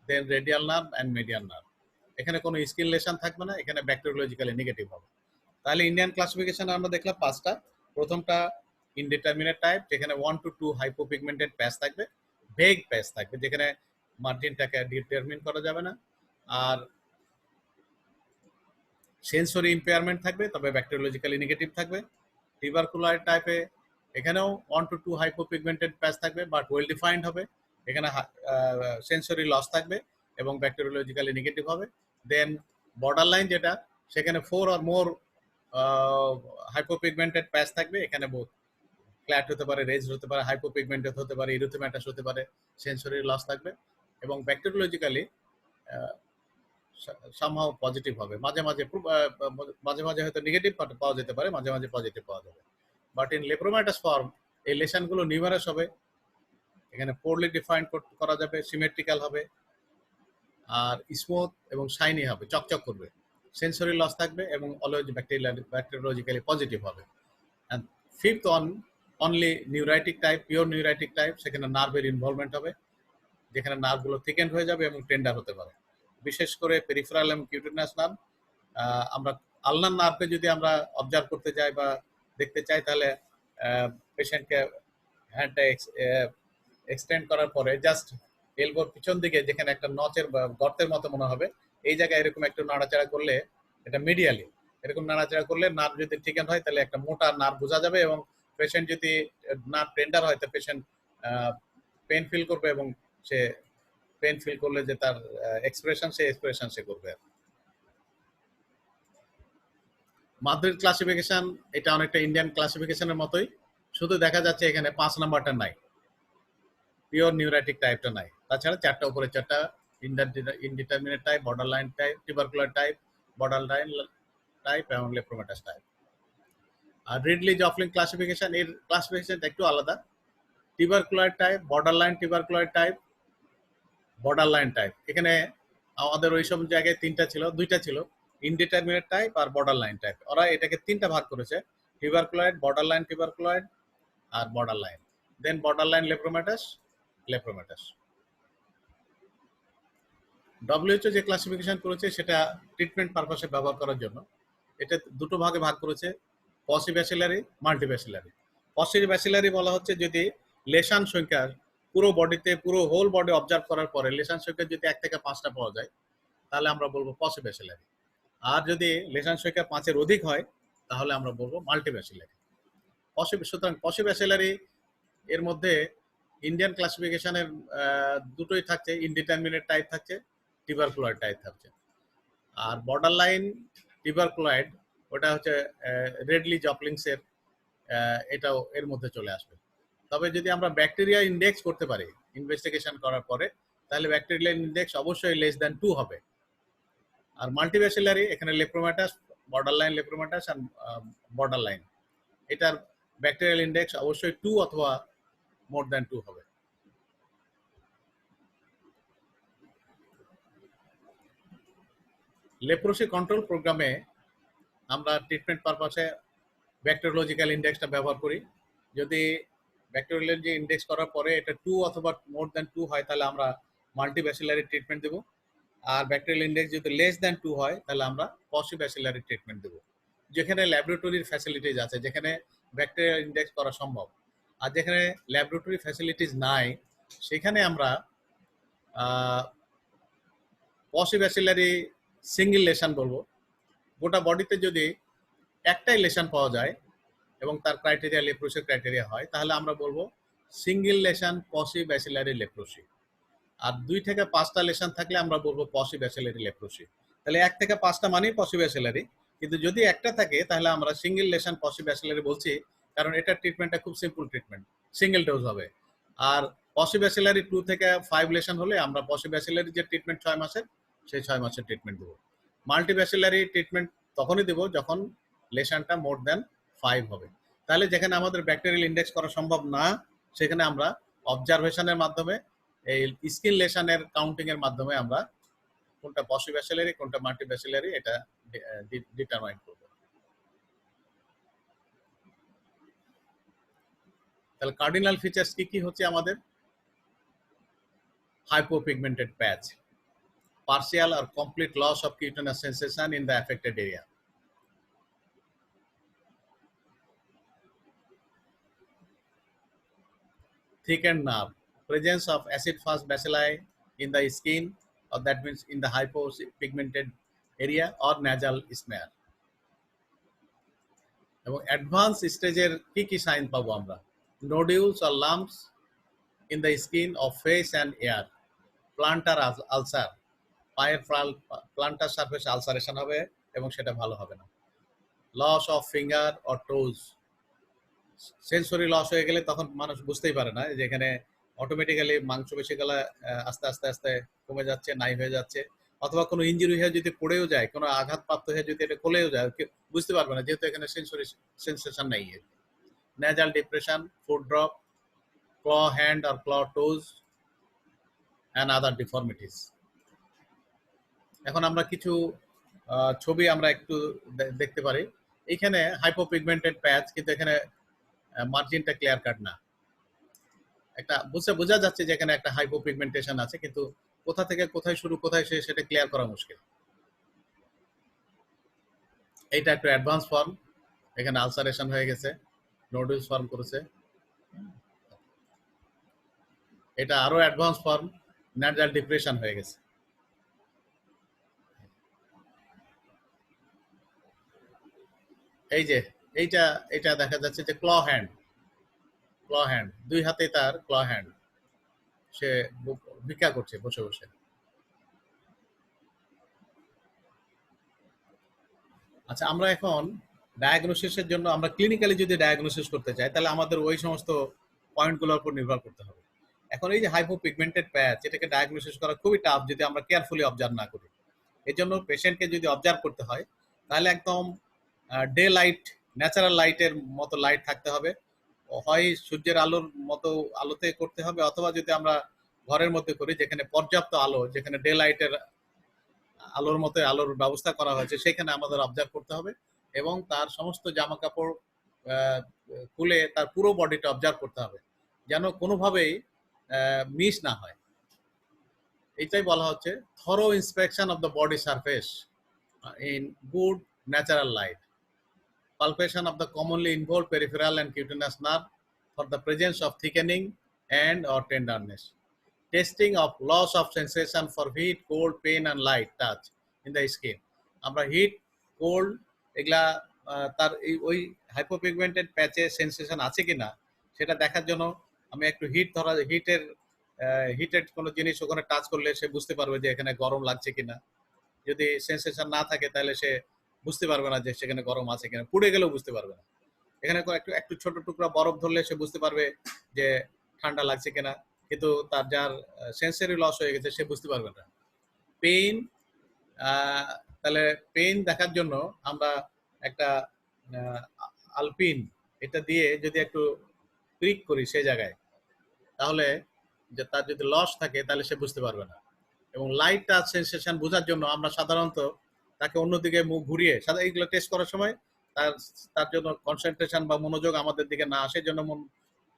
A: then radial nerve and median nerve. এখানে কোনো স্কিন লেশন থাকবে না, এখানে ব্যাকটেরিওলজিক্যালি নেগেটিভ হবে। তাহলে ইন্ডিয়ান ক্লাসিফিকেশন আমরা দেখলাম 5টা। প্রথমটা ইনডিটারমিনেট টাইপ, যেখানে 1 to 2 হাইপোপিগমেন্টেড প্যাচ থাকবে, ভেগ প্যাচ থাকবে, যেখানে মার্জিনটাকে ডিটারমিন করা যাবে না, আর সেন্সরি ইম্পেয়ারমেন্ট থাকবে, তবে ব্যাকটেরিওলজিক্যালি নেগেটিভ থাকবে। টিউবারকুলার টাইপে এখানেও 1 to 2 হাইপোপিগমেন্টেড প্যাচ থাকবে, বাট ওয়েল ডিফাইন্ড হবে, এখানে সেন্সরি লস থাকবে এবং ব্যাকটেরিওলজিক্যালি নেগেটিভ হবে। দেন বর্ডার লাইন যেটা, সেখানে 4 or more হাইপোপিগমেন্টেড প্যাচ থাকবে, এখানে বোথ ক্ল্যাট হতে পারে, রেজড হতে পারে, হাইপোপিগমেন্টেড হতে পারে, ইরিথেমাটাস হতে পারে, সেন্সরি লস থাকবে এবং ব্যাকটেরিওলজিক্যালি সামহাও পজিটিভ হবে। মাঝে মাঝে মাঝে মাঝে হয়তো নেগেটিভ পাওয়া যেতে পারে, মাঝে মাঝে পজিটিভ পাওয়া যাবে। বাট ইন লেপ্রোমাটাস ফর্ম এই লেশনগুলো নিউমারাস হবে, এখানে পোরলি ডিফাইন্ড করা যাবে, সিমেট্রিক্যাল হবে, আর স্মুথ এবং শাইনি হবে, চকচক করবে, সেন্সরি লস থাকবে এবং অলওয়েজ ব্যাকটেরিওলজিক্যালি পজিটিভ হবে। And fifth only neuritic type, pure neuritic type, সেখানে নার্ভের ইনভলভমেন্ট হবে, যেখানে নার্ভগুলো থিকেন্ড হয়ে যাবে এবং টেন্ডার হতে পারে, বিশেষ করে পেরিফেরাল এবং কিউটেনাস নার্ভ। আমরা আলনার নার্ভকে যদি আমরা অবজার্ভ করতে যাই বা দেখতে চাই, তাহলে পেশেন্টকে হ্যান্ডটা এক্সটেন্ড করার পরে জাস্ট এলবোর পিছন দিকে যেখানে একটা নচের বা গর্তের মতো মনে হবে, এই জায়গায় এরকম একটু নাড়াচাড়া করলে, এটা মিডিয়ালি এরকম নাড়াচাড়া করলে নার্ভ যদি থিকেন্ড হয় তাহলে একটা মোটা নার্ভ বোঝা যাবে, এবং পেশেন্ট যদি নার্ভ টেন্ডার হয় তো পেশেন্ট পেন ফিল করবে, এবং সে পেন ফিল করলে যে তার এক্সপ্রেশন সে করবে। মাদ্রিদ ক্লাসিফিকেশন এটা অনেকটা ইন্ডিয়ান ক্লাসিফিকেশনের মতোই, শুধু দেখা যাচ্ছে এখানে 5 নাম্বারটা নাই, পিওর নিউরাইটিক টাইপটা নাই। তাছাড়া চারটা উপরে চারটা indeterminate type, borderline type, tubercular type, borderline type এবং লেপ্রোমাটাস টাইপ। আর রিডলি জফলিন ক্লাসিফিকেশন, এর ক্লাসিফিকেশনটা একটু আলাদা। Tubercular type, borderline tubercular type, borderline type. এখানে আমাদের ওই সব জায়গায় দুইটা ছিল, ইনডিটারমিনেট টাইপ আর বর্ডারলাইন টাইপ। ওরা এটাকে তিনটা ভাগ করেছে, টিউবারকুলয়েড, বর্ডারলাইন টিউবারকুলয়েড আর borderline, then borderline lepromatous. WHO যে ক্লাসিফিকেশন করেছে সেটা ট্রিটমেন্ট পারপাসে ব্যবহার করার জন্য। এটা দুটো ভাগে ভাগ করেছে, পসিব্যাসিলারি, মাল্টিব্যাসিলারি। পসিব্যাসিলারি বলা হচ্ছে যদি লেশন সংখ্যা পুরো বডিতে, পুরো হোল বডি অবজার্ভ করার পরে লেশন সংখ্যা যদি 1 থেকে 5টা পাওয়া যায়, তাহলে আমরা বলবো পসিব্যাসিলারি। আর যদি লেশন সংখ্যা 5-এর অধিক হয় তাহলে আমরা বলবো মাল্টিব্যাসিলারি। সুতরাং পসিব্যাসিলারি এর মধ্যে ইন্ডিয়ান ক্লাসিফিকেশনের দুটোই থাকছে, ইনডিটারমিনেট টাইপ থাকছে, টিউবারকুলয়েড টাইপ থাকছে। আর বর্ডারলাইন টিউবারকুলয়েড ওটা হচ্ছে রেডলি জপলিংসের, এটাও এর মধ্যে চলে আসবে। তবে যদি আমরা ব্যাকটেরিয়া ইন্ডেক্স করতে পারি ইনভেস্টিগেশন করার পরে, তাহলে ব্যাকটেরিয়াল ইন্ডেক্স অবশ্যই লেস দ্যান 2 হবে। আর মাল্টিব্যাসিলারি এখানে লেপ্রোমাটাস, বর্ডারলাইন লেপ্রোমাটাস আর বর্ডারলাইন, এটার ব্যাকটেরিয়াল ইন্ডেক্স অবশ্যই 2 অথবা মোর দ্যান 2 হবে। লেপ্রোসি কন্ট্রোল প্রোগ্রামে আমরা ট্রিটমেন্ট পারপাসে ব্যাকটেরিওলজিক্যাল ইন্ডেক্সটা ব্যবহার করি। যদি ব্যাকটেরিওলজি ইন্ডেক্স করার পরে এটা 2 অথবা মোর দ্যান 2 হয়, তাহলে আমরা মাল্টিব্যাসিলারি ট্রিটমেন্ট দেবো। আর ব্যাকটেরিয়াল ইন্ডেক্স যদি লেস দ্যান 2 হয়, তাহলে আমরা পসিব্যাসিলারি ট্রিটমেন্ট দেবো। যেখানে ল্যাবরেটরির ফ্যাসিলিটিস আছে, যেখানে ব্যাকটেরিয়াল ইন্ডেক্স করা সম্ভব, আর যেখানে ল্যাবরেটরি ফ্যাসিলিটিস নাই, সেখানে আমরা পসিব্যাসিলারি সিঙ্গেল লেশন বলবো। গোটা বডিতে যদি একটাই লেশন পাওয়া যায় এবং তার ক্রাইটেরিয়া লেপ্রোসির ক্রাইটেরিয়া হয়, তাহলে আমরা বলবো সিঙ্গেল লেশন পসিব্যাসিলারি লেপ্রোসি। আর 2 থেকে 5টা লেশন থাকলে আমরা বলবো পসিব্যাসিলারি লেপ্রোসি। তাহলে 1 থেকে 5টা মানেই পসিব্যাসিলারি, কিন্তু যদি একটা থাকে তাহলে আমরা সিঙ্গেল লেশন পসিব্যাসিলারি বলছি, কারণ এটার ট্রিটমেন্টটা খুব সিম্পল ট্রিটমেন্ট, সিঙ্গেল ডোজ হবে। আর পসিব্যাসিলারি 2 থেকে 5 লেশন হলে আমরা পসিব্যাসিলারি যে ট্রিটমেন্ট 6 মাসের, সেই 6 মাসের ট্রিটমেন্ট দেবো। মাল্টিব্যাসিলারি ট্রিটমেন্ট তখনই দেবো যখন লেশনটা মোর দ্যান 5 হবে। তাহলে যেখানে আমাদের ব্যাকটেরিয়াল ইন্ডেক্স করা সম্ভব না, সেখানে আমরা অবজারভেশনের মাধ্যমে, এই স্কিন লেশনের কাউন্টিং এর মাধ্যমে আমরা কোনটা পসিব্যাসিলারি কোনটা মাল্টিব্যাসিলারি এটা ডিটারমাইন করব। তাহলে কার্ডিনাল ফিচার্স কি কি হচ্ছে আমাদের? hypopigmented patch, partial or complete loss of cutaneous sensation in the affected area, thickened nerve, presence of acid-fast bacilli in the skin, or that means in the hypopigmented area, or nasal smear. এবং advance স্টেজের কি কি sign পাবো আমরা? Nodules are lumps in the skin of face and ear, plantar ulcer, পায়ের plantar surface ulceration হবে এবং সেটা ভালো হবে না। Loss of finger or toes, sensory loss হয়ে গেলে তখন মানুষ বুঝতেই পারে না যে এখানে অটোমেটিক্যালি মাংসপেশিগুলো আস্তে আস্তে আস্তে কমে যাচ্ছে, নাই হয়ে যাচ্ছে, অথবা কোনো ইঞ্জুরি হয়ে যদি পড়েও যায়, কোনো আঘাতপ্রাপ্ত হয়ে যদি এটা খুলেও যায়, বুঝতে পারবে না যেহেতু এখানে সেন্সরি সেন্সেশন নাই। Nasal depression, foot drop, claw hand or claw toes and other deformities. এখন আমরা কিছু ছবি আমরা একটু দেখতে পারি। এখানে হাইপোপিগমেন্টেড প্যাচ, কিন্তু এখানে মার্জিনটা ক্লিয়ার কাট না। একটা বোঝা যাচ্ছে যে এখানে একটা হাইপোপিগমেন্টেশন আছে, কিন্তু কোথা থেকে কোথায় শুরু কোথায় শেষ সেটা ক্লিয়ার করা মুশকিল। এইটা একটু অ্যাডভান্স ফর্ম, এখানে আলসারেশন হয়ে গেছে, নোডুলস ফর্ম করেছে। এটা আরো অ্যাডভান্স ফর্ম, নেজাল ডিপ্রেশন হয়ে গেছে। এই যে এটা দেখা যাচ্ছে যে ক্ল হ্যান্ড, দুই হাতে তার ক্ল হ্যান্ড, সে ভিক্ষা করছে বসে বসে। আচ্ছা, আমরা এখন ডায়াগনোসিসের জন্য আমরা ক্লিনিক্যালি যদি ডায়াগনোসিস করতে চাই, তাহলে আমাদের ওই সমস্ত পয়েন্টগুলোর উপর নির্ভর করতে হবে। এখন এই যে হাইপোপিগমেন্টেড প্যাচ, এটাকে ডায়াগনোসিস করা খুবই টাফ যদি আমরা কেয়ারফুলি অবজার্ভ না করি। এর জন্য পেশেন্টকে যদি অবজার্ভ করতে হয়, তাহলে একদম ডে লাইট, ন্যাচারাল লাইটের মতো লাইট থাকতে হবে, হয় সূর্যের আলোর মতো আলোতে করতে হবে, অথবা যদি আমরা ঘরের মধ্যে করি যেখানে পর্যাপ্ত আলো, যেখানে ডে লাইটের আলোর মতো আলোর ব্যবস্থা করা হয়েছে, সেখানে আমাদের অবজার্ভ করতে হবে এবং তার সমস্ত জামা কাপড় খুলে তার পুরো বডিটা অবজার্ভ করতে হবে, যেন কোনোভাবেই মিস না হয়। এটাই বলা হচ্ছে thorough inspection of the body surface in good natural light, palpation of the commonly involved peripheral and cutaneous nerve for the presence of thickening and or tenderness, testing of loss of sensation for heat, cold, pain and light touch in the skin. আমরা hit, cold এগুলা তার ওই হাইপোপিগমেন্টেড প্যাচে sensation আছে কিনা সেটা দেখার জন্য আমি একটু হিটেড কোনো জিনিস ওখানে টাচ করলে সে বুঝতে পারবে যে এখানে গরম লাগছে কিনা। যদি সেন্সেশন না থাকে তাহলে সে বুঝতে পারবে না যে সেখানে গরম আছে কিনা, পুড়ে গেলেও বুঝতে পারবে না। এখানে একটু একটু ছোট টুকরা বরফ ধরলে সে বুঝতে পারবে যে ঠান্ডা লাগছে কিনা, কিন্তু তার যার সেন্সরি লস হয়ে গেছে সে বুঝতে পারবে না। পেইন, তাহলে পেইন দেখার জন্য আমরা একটা আলপিন এটা দিয়ে যদি একটু ক্লিক করি সেই জায়গায়, তাহলে যে তার যদি লস থাকে তাহলে সে বুঝতে পারবে না। এবং লাইট টাচ সেন্সেশন বোঝার জন্য আমরা সাধারণত তাকে অন্যদিকে মুখ ঘুরিয়ে, এইগুলো টেস্ট করার সময় তার জন্য কনসেন্ট্রেশন বা মনোযোগ আমাদের দিকে না আসে জন্য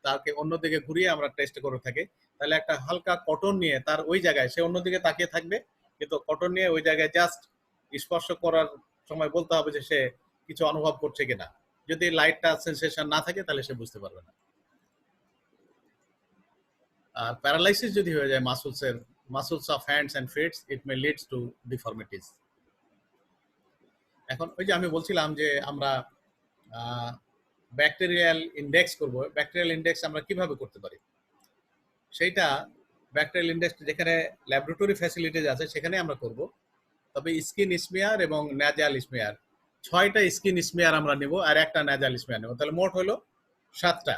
A: তাকে অন্যদিকে ঘুরিয়ে আমরা টেস্ট করে থাকি। তাহলে একটা হালকা কটন নিয়ে তার ওই জায়গায়, সে অন্যদিকে তাকিয়ে থাকবে, কিন্তু কটন নিয়ে ওই জায়গায় জাস্ট স্পর্শ করার সময় বলতে হবে যে সে কিছু অনুভব করছে কিনা। যদি লাইট টাচ সেন্সেশন না থাকে তাহলে সে বুঝতে পারবে না। আর প্যারালাইসিস যদি হয়ে যায় muscles of hands and feets, it may leads to deformities. এখন ওই যে আমি বলছিলাম যে আমরা ব্যাকটেরিয়াল ইন্ডেক্স করব। ব্যাকটেরিয়াল ইন্ডেক্স আমরা কিভাবে করতে পারি সেইটা, ব্যাকটেরিয়াল ইন্ডেক্স যেখানে ল্যাবরেটরি ফ্যাসিলিটিস আছে সেখানে আমরা করব। তবে স্কিন স্মিয়ার এবং ন্যাজাল স্মিয়ার, 6টা স্কিন স্মিয়ার আমরা নেব আর একটা ন্যাজাল স্মিয়ার নেব, তাহলে মোট হলো 7টা।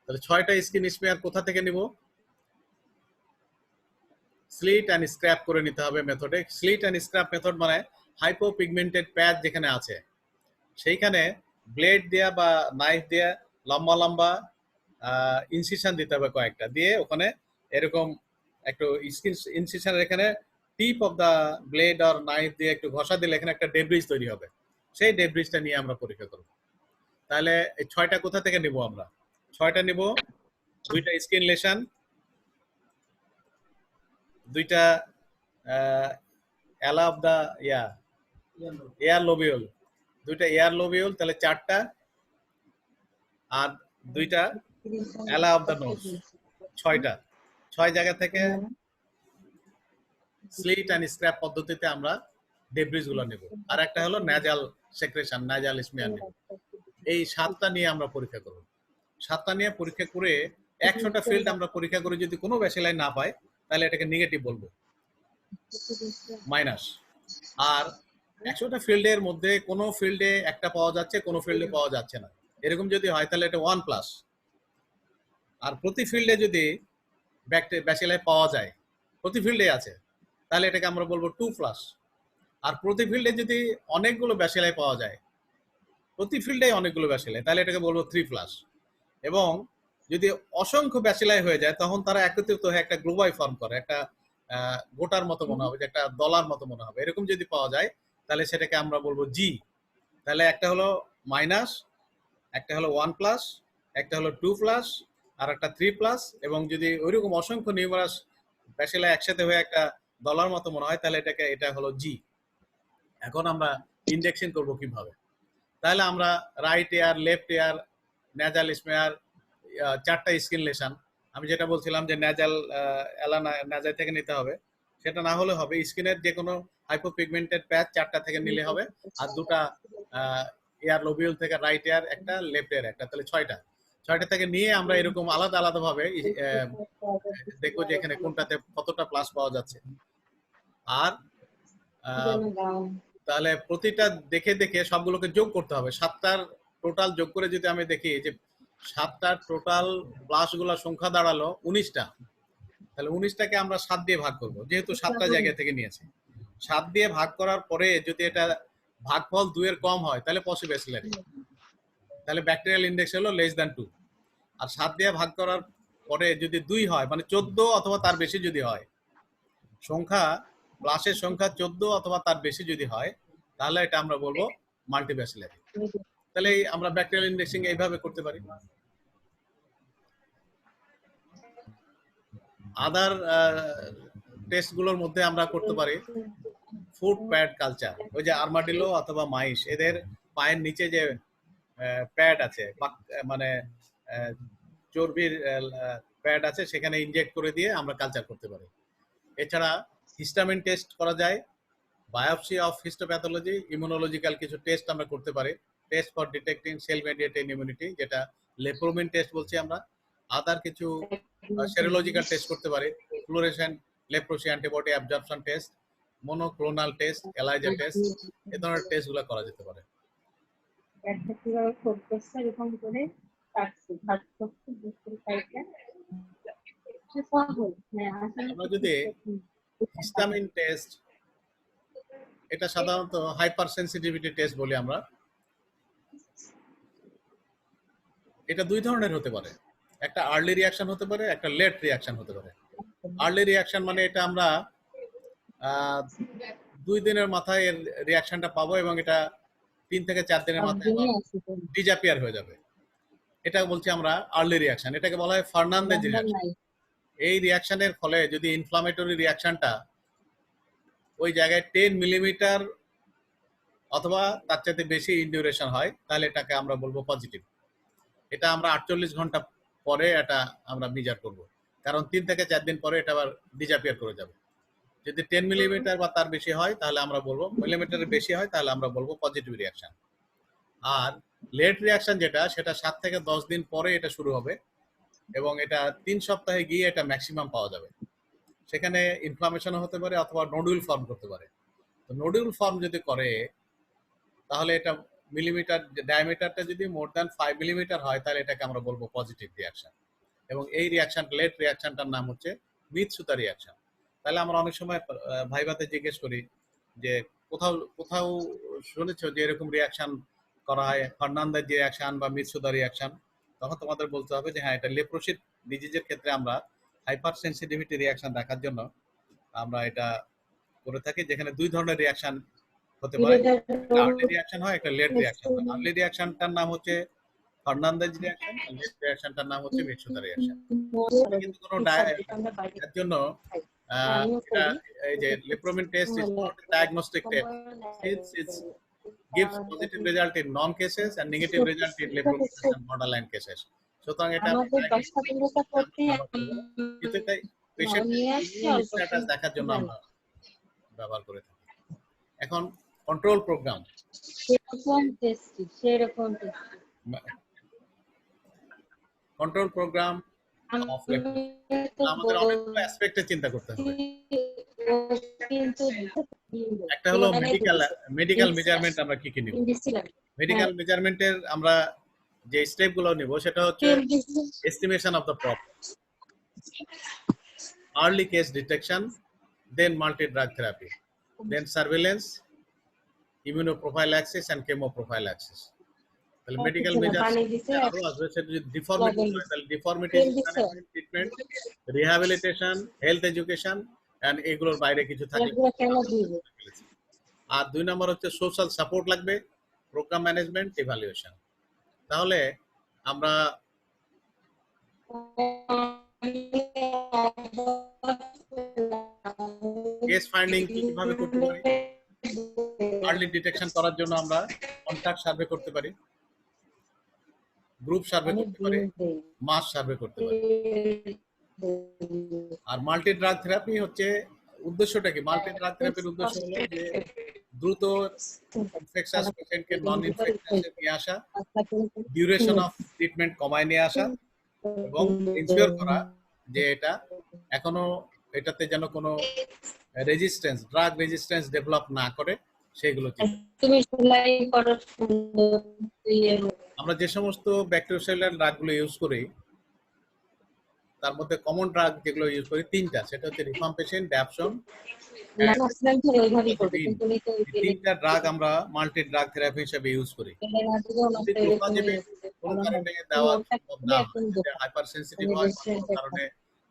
A: তাহলে 6টা স্কিন স্মিয়ার কোথা থেকে নিব? স্লিট অ্যান্ড স্ক্র্যাপ করে নিতে হবে মেথডে। স্লিট অ্যান্ড স্ক্র্যাপ মেথড মানে হাইপোপিগমেন্টেড প্যাচ যেখানে আছে সেইখানে ব্লেড দেয়া বা নাইফ দেয়া লম্বা লম্বা ইনসিশন দিতে হবে কয়েকটা, দিয়ে ওখানে এরকম একটু ইনসিশনের এখানে টিপ অফ দ্য ব্লেড আর নাইফ দিয়ে একটু ঘষা দিলে এখানে একটা ডেব্রিজ তৈরি হবে। সেই ডেব্রিজটা নিয়ে আমরা পরীক্ষা করব। তাহলে এই 6টা কোথা থেকে নিব? আমরা 6টা নিব 2টা স্কিন লেশন, 2টা এলা অফ দ্য এয়ার লোবিউল, 2টা এয়ার লোবিউল, তাহলে 4টা, আর 2টা এলা অফ দ্য নোজ, 6টা। 6 জায়গা থেকে স্লিট অ্যান্ড স্ক্র্যাপ পদ্ধতিতে আমরা ডেব্রিজ গুলো নেব। আর একটা হলো ন্যাজাল সেক্রেশন, ন্যাজাল স্মিয়ার নেব। এই 7টা নিয়ে আমরা পরীক্ষা করব। 7টা নিয়ে পরীক্ষা করে 100টা ফিল্ড আমরা পরীক্ষা করে যদি কোনো ব্যাসিলাই না পাই তাহলে এটাকে নেগেটিভ বলবো, মাইনাস। আর 100টা ফিল্ডের মধ্যে কোনো ফিল্ডে একটা পাওয়া যাচ্ছে, কোনো ফিল্ডে পাওয়া যাচ্ছে না, এরকম যদি হয় তাহলে এটা 1+। আর প্রতি ফিল্ডে যদি ব্যাসিলাই পাওয়া যায়, প্রতি ফিল্ডে আছে, তাহলে এটাকে আমরা বলবো 2+। আর প্রতি ফিল্ডে যদি অনেকগুলো ব্যাসিলাই পাওয়া যায়, প্রতি ফিল্ডে অনেকগুলো ব্যাসিলাই, তাহলে এটাকে বলবো 3+। এবং যদি অসংখ্য ব্যাসিলাই হয়ে যায় তখন তারা একত্রিত হয়ে একটা গ্লোবাই ফর্ম করে, একটা গোটার মতো মনে হবে, যে একটা দলার মতো মনে হবে। এরকম যদি পাওয়া যায় তাহলে সেটাকে আমরা বলবো জি। তাহলে একটা হলো মাইনাস, একটা হলো 1+, একটা হলো 2+, আর একটা 3+। এবং যদি ওইরকম অসংখ্য নিউমারাস ব্যাসিলাই একসাথে হয়ে একটা দলার মতো মনে হয় তাহলে এটা হলো জি। এখন আমরা ইন্ডেক্সিং করব কিভাবে? তাহলে আমরা right air, left air, nasal smear, 4টা স্কিন লেশন। আমি যেটা বলছিলাম যে নেজাল এলানা নেজাল থেকে নিতে হবে, সেটা না হলে হবে স্কিনের যে কোনো হাইপোপিগমেন্টেড প্যাচ 4টা থেকে নিলে হবে, আর 2টা এয়ার লোবিউল থেকে রাইট এয়ার একটা, লেফট এয়ার একটা, তাহলে 6টা থেকে নিয়ে আমরা এরকম আলাদা আলাদা ভাবে দেখবো যে এখানে কোনটাতে কতটা প্লাস পাওয়া যাচ্ছে। আর তাহলে প্রতিটা দেখে দেখে সবগুলোকে যোগ করতে হবে। 7টার টোটাল যোগ করে যদি আমি দেখি যে 7টার টোটাল প্লাসগুলো সংখ্যা দাঁড়ালো 19টা, তাহলে 19টাকে আমরা 7 দিয়ে ভাগ করব, যেহেতু 7টা জায়গা থেকে নিয়েছি। 7 দিয়ে ভাগ করার পরে যদি এটা ভাগফল 2 এর কম হয় তাহলে পসিবল ব্যাসিলারি, তাহলে ব্যাকটেরিয়াল ইন্ডেক্স হলো <2। আর 7 দিয়ে ভাগ করার পরে যদি 2 হয়, মানে 14 অথবা তার বেশি যদি হয়, সংখ্যা প্লাসের সংখ্যা 14 অথবা তার বেশি যদি হয়, তাহলে এটা আমরা বলবো মাল্টিব্যাসিলারি। তাহলে আমরা ব্যাকটেরিয়াল ইন্ডেক্সিং এইভাবে করতে পারি। আদার টেস্টগুলোর মধ্যে আমরা করতে পারি ফুড প্যাড কালচার। ওই যে আর্মাডিলো অথবা মাইশ, এদের পায়ের নিচে যে প্যাড আছে, মানে চর্বির প্যাড আছে, সেখানে ইনজেক্ট করে দিয়ে আমরা কালচার করতে পারি। এছাড়া হিস্টামিন টেস্ট করা যায়, বায়োপসি অফ হিস্টোপ্যাথোলজি, ইমিউনোলজিক্যাল কিছু টেস্ট আমরা করতে পারি, test for detecting cell mediated immunity, যেটা লেপ্রোমিন টেস্ট বলছি আমরা। আদার কিছু সেরোলজিক্যাল টেস্ট করতে পারি, fluorescent leprosy antibody absorption test, monoclonal test, ELISA test, এই ধরনের টেস্টগুলো করা যেতে পারে। আমরা যদি হিস্টামিন টেস্ট, এটা সাধারণত হাইপার সেন্সিটিভিটি টেস্ট বলি আমরা। এটা 2 ধরনের হতে পারে, একটা আর্লি রিয়াকশন হতে পারে, একটা লেট রিয়াকশন হতে পারে। আর্লি রিয়াকশন মানে এটা আমরা 2 দিনের মাথায় এর রিয়াকশনটা পাবো এবং এটা 3 থেকে 4 দিনের মাথায় ডিসঅ্যাপিয়ার হয়ে যাবে। এটা বলছি আমরা আর্লি রিয়াকশন। এটাকে বলা হয় ফার্নান্দেজ রিয়াকশন। এই রিয়াকশনের ফলে যদি ইনফ্লামেটরি রিয়াকশনটা ওই জায়গায় 10 মিলিমিটার অথবা তার চাইতে বেশি ইনডিউরেশন হয়, তাহলে এটাকে আমরা বলবো পজিটিভ। এটা আমরা 48 ঘন্টা পরে এটা আমরা মেজার করব, কারণ 3 থেকে 4 দিন পরে এটা আবার ডিসঅ্যাপিয়ার করে যাবে। যদি 10 মিলিমিটার বা তার বেশি হয় তাহলে আমরা বলবো, মিলিমিটারের বেশি হয় তাহলে আমরা বলবো পজিটিভ রিয়াকশন। আর লেট রিয়াকশন যেটা, সেটা 7 থেকে 10 দিন পরে এটা শুরু হবে এবং এটা 3 সপ্তাহে গিয়ে এটা ম্যাক্সিমাম পাওয়া যাবে। সেখানে ইনফ্লামেশনও হতে পারে অথবা নোডুল ফর্ম করতে পারে। তো নোডুল ফর্ম যদি করে তাহলে এটা মিলিমিটার ডায়ামিটারটা যদি মোর দ্যান 5 মিলিমিটার হয় তাহলে এটাকে আমরা বলবো পজিটিভ রিয়াকশন। এবং এই রিয়াকশন, লেট রিয়াকশনটার নাম হচ্ছে মিৎসুতা রিয়াকশন। তাহলে আমরা অনেক সময় ভাইভাতে জিজ্ঞেস করি যে কোথাও কোথাও শুনেছো যে এরকম রিয়াকশন করা হয়, ফার্নান্দেজ রিয়াকশন বা মিৎসুতা রিয়াকশন? তখন তোমাদের বলতে হবে যে হ্যাঁ, এটা লেপ্রোসিড ডিজিজের ক্ষেত্রে আমরা হাইপার সেন্সিটিভিটি রিয়াকশন দেখার জন্য আমরা এটা করে থাকি, যেখানে 2 ধরনের রিয়াকশন হতে পারে, একটা আর্লি রিয়াকশন হয়, একটা লেট রিয়াকশন হয়। আর্লি রিয়াকশনটার নাম হচ্ছে ফার্নান্দেজ রিয়াকশন, আর লেট রিয়াকশনটার নাম হচ্ছে মিৎসুতা রিয়াকশন। কিন্তু কোনো এর জন্য এটা, এই যে লেপ্রোমিন test is not a diagnostic test. It gives positive result in non cases and negative result in lepromin and borderline cases. সুতরাং এটা কিন্তু এটা পেশেন্টের স্ট্যাটাস দেখার জন্য আমরা ব্যবহার করে থাকি। এখন control programme, control programme of leprosy আমাদের অনেকগুলো অ্যাসপেক্টে চিন্তা করতে হবে। একটা হলো মেডিকেল মেজারমেন্ট, আমরা কি কি নিব। মেডিকেল মেজারমেন্টের আমরা যে স্টেপগুলো নিব সেটা হচ্ছে estimation of the problem, early case detection, then multi drug therapy, then surveillance, immunoprophylaxis and chemoprophylaxis. তাহলে মেডিকেল মেজার্স আরো আসবে, সেটা যদি ডিফর্মিটি হয় তাহলে deformity management, treatment, rehabilitation, health education and এগুলোর বাইরে কিছু থাকলে। আর 2 নম্বর হচ্ছে সোশ্যাল সাপোর্ট লাগবে, প্রোগ্রাম ম্যানেজমেন্ট, ইভ্যালুয়েশন। তাহলে আমরা কেস ফাইন্ডিং কিভাবে করতে পারি? আর্লি ডিটেকশন করার জন্য আমরা কন্টাক্ট সার্ভে করতে পারি, গ্রুপ সার্ভে করতে পারি, মাস সার্ভে করতে পারি। আর মাল্টি ড্রাগ থেরাপি হচ্ছে উদ্দেশ্যটা কি? মাল্টি ড্রাগ থেরাপির উদ্দেশ্য হলো যে দ্রুত ইনফেকশাস পেশেন্টকে নন ইনফেকশাসে নিয়ে আসা, ডিউরেশন অফ ট্রিটমেন্ট কমায় নিয়ে আসা এবং ইনশিওর করা যে এটাতে যেন কোনো রেজিস্ট্যান্স, ড্রাগ রেজিস্ট্যান্স ডেভেলপ না করে সেগুলো কি। আমরা যে সমস্ত ব্যাকটেরিওসেলুলার ড্রাগগুলো ইউজ করি তার মধ্যে কমন ড্রাগ যেগুলো ইউজ করি 3টা, সেটা হচ্ছে রিফাম্পিসিন, ড্যাপসন। 3টা ড্রাগ আমরা মাল্টি ড্রাগ থেরাপি হিসেবে ইউজ করি। ক্লোফাজিমিন কোনো কারণে দেওয়া সম্ভব না হয়, হাইপার সেনসিটিভ হয়, কোনো কারণে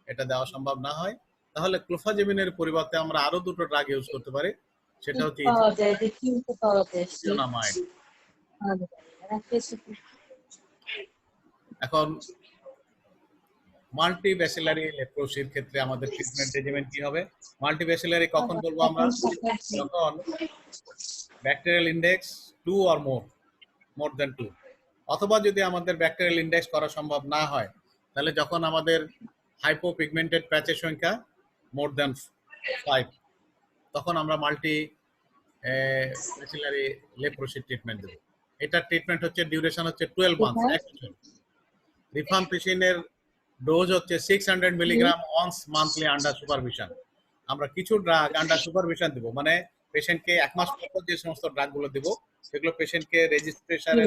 A: এটা দেওয়া সম্ভব না হয়, তাহলে ক্লোফাজিমিনের পরিবর্তে আমরা আরো 2টো ড্রাগ ইউজ করতে পারি, সেটা হচ্ছে ইথিওনামাইড। এখন মাল্টিব্যাসিলারি লেপ্রোসির ক্ষেত্রে আমাদের ট্রিটমেন্ট রেজিমেন কি হবে? মাল্টিব্যাসিলারি কখন বলবো আমরা? যখন bacterial index 2 or more than 2, অথবা যদি আমাদের ব্যাকটেরিয়াল ইন্ডেক্স করা সম্ভব না হয় তাহলে যখন আমাদের হাইপোপিগমেন্টেড প্যাচের সংখ্যা মোর দ্যান 5, তখন আমরা ব্যাসিলারি লেপ্রোসি ট্রিটমেন্ট দেব। এটার ট্রিটমেন্ট হচ্ছে ডিউরেশন হচ্ছে 12 মান্থস, 1 বছর। রিফাম্পিসিনের ডোজ হচ্ছে 600 milligram once monthly under supervision. আমরা কিছু ড্রাগ আন্ডার সুপারভিশন দেব, মানে পেশেন্টকে 1 মাস পর যে সমস্ত ড্রাগগুলো দেব সেগুলো পেশেন্টকে রেজিস্ট্রেশনে